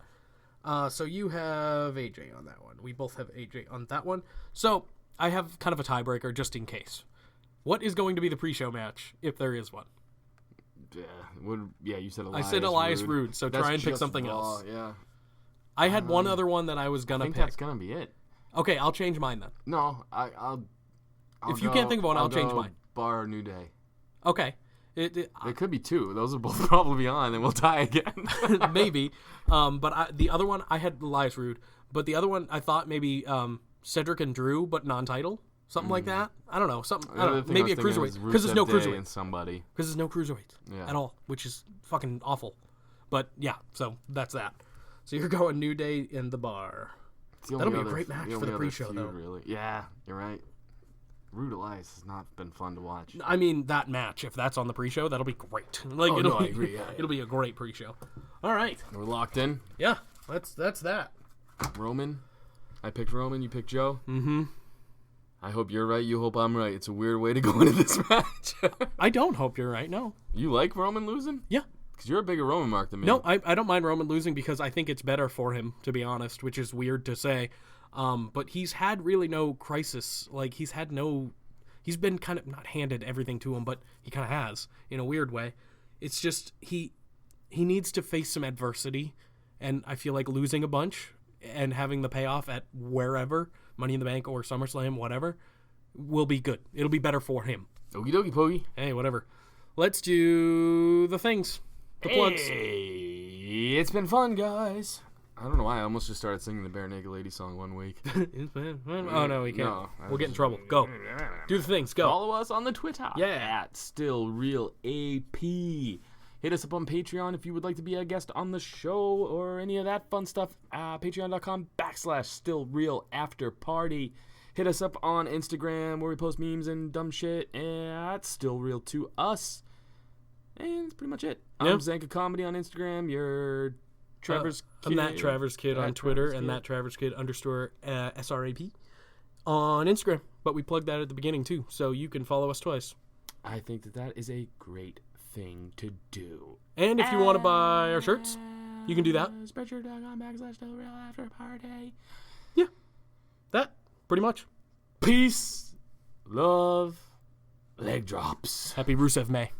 Speaker 4: So you have AJ on that one. We both have AJ on that one. So I have kind of a tiebreaker just in case. What is going to be the pre-show match if there is one?
Speaker 3: You said Elias.
Speaker 4: I said Elias Rude, so
Speaker 3: That's
Speaker 4: try and pick
Speaker 3: just
Speaker 4: something
Speaker 3: Raw,
Speaker 4: else.
Speaker 3: Yeah,
Speaker 4: I had one other one that I was
Speaker 3: I
Speaker 4: gonna
Speaker 3: think
Speaker 4: pick.
Speaker 3: that's gonna be it.
Speaker 4: Okay, I'll change mine then.
Speaker 3: No, I'll
Speaker 4: If you can't think of one, I'll change
Speaker 3: go
Speaker 4: mine.
Speaker 3: Bar New Day.
Speaker 4: Okay,
Speaker 3: It could be two. Those will both probably be on, and we'll tie again.
Speaker 4: maybe. But the other one I had Elias Rude, but the other one I thought maybe Cedric and Drew, but non-title, something like that. I don't know, something. I don't know, maybe a cruiserweight because there's no cruiserweight.
Speaker 3: And somebody.
Speaker 4: Because there's no cruiserweight at all, which is fucking awful. But yeah, so that's that. So you're going New Day in the Bar.
Speaker 3: It's the
Speaker 4: That'll
Speaker 3: only
Speaker 4: be a great match for
Speaker 3: only
Speaker 4: the
Speaker 3: other
Speaker 4: pre-show,
Speaker 3: feud,
Speaker 4: though.
Speaker 3: Really. Yeah, you're right. Rude Elias has not been fun to watch.
Speaker 4: I mean, that match, if that's on the pre-show, that'll be great. Like,
Speaker 3: Oh,
Speaker 4: it'll
Speaker 3: no,
Speaker 4: be,
Speaker 3: I agree, yeah,
Speaker 4: it'll be a great pre-show. All right.
Speaker 3: We're locked in.
Speaker 4: Yeah, that's that.
Speaker 3: Roman. I picked Roman. You picked Joe. Mm-hmm. I hope you're right. You hope I'm right. It's a weird way to go into this match.
Speaker 4: I don't hope you're right, no.
Speaker 3: You like Roman losing?
Speaker 4: Yeah.
Speaker 3: Because you're a bigger Roman mark than me.
Speaker 4: No, I don't mind Roman losing because I think it's better for him, to be honest, which is weird to say. But he's had really no crisis. Like, he's been kind of not handed everything to him, but he kind of has in a weird way. It's just he needs to face some adversity, and I feel like losing a bunch and having the payoff at wherever, Money in the Bank or SummerSlam, whatever, will be good. It'll be better for him.
Speaker 3: Okie dokie pokey.
Speaker 4: Hey, whatever. Let's do the things. The plugs.
Speaker 3: Hey, it's been fun, guys. I don't know why I almost just started singing the Bare Naked Lady song one week.
Speaker 4: Oh, no, we can't.
Speaker 3: No,
Speaker 4: We'll get in trouble. Go. Do the things. Go.
Speaker 3: Follow us on the TWITTAH.
Speaker 4: Yeah.
Speaker 3: At StillRealAP. Hit us up on Patreon if you would like to be a guest on the show or any of that fun stuff. Patreon.com/StillRealAfterParty. Hit us up on Instagram where we post memes and dumb shit at StillRealToUs. And that's pretty much it.
Speaker 4: Yeah.
Speaker 3: I'm Zanca Comedy on Instagram. You're Trevor's
Speaker 4: I'm that Travers Kid on
Speaker 3: At
Speaker 4: Twitter
Speaker 3: Travers
Speaker 4: and
Speaker 3: Kid.
Speaker 4: that Travers Kid _ SRAP on Instagram. But we plugged that at the beginning too, so you can follow us twice.
Speaker 3: I think that is a great thing to do.
Speaker 4: And if you want to buy our shirts, you can do that.
Speaker 3: Spreadshirt.com/StillRealAfterParty.
Speaker 4: Yeah. That, pretty much.
Speaker 3: Peace, love, leg drops.
Speaker 4: Happy Rusev May.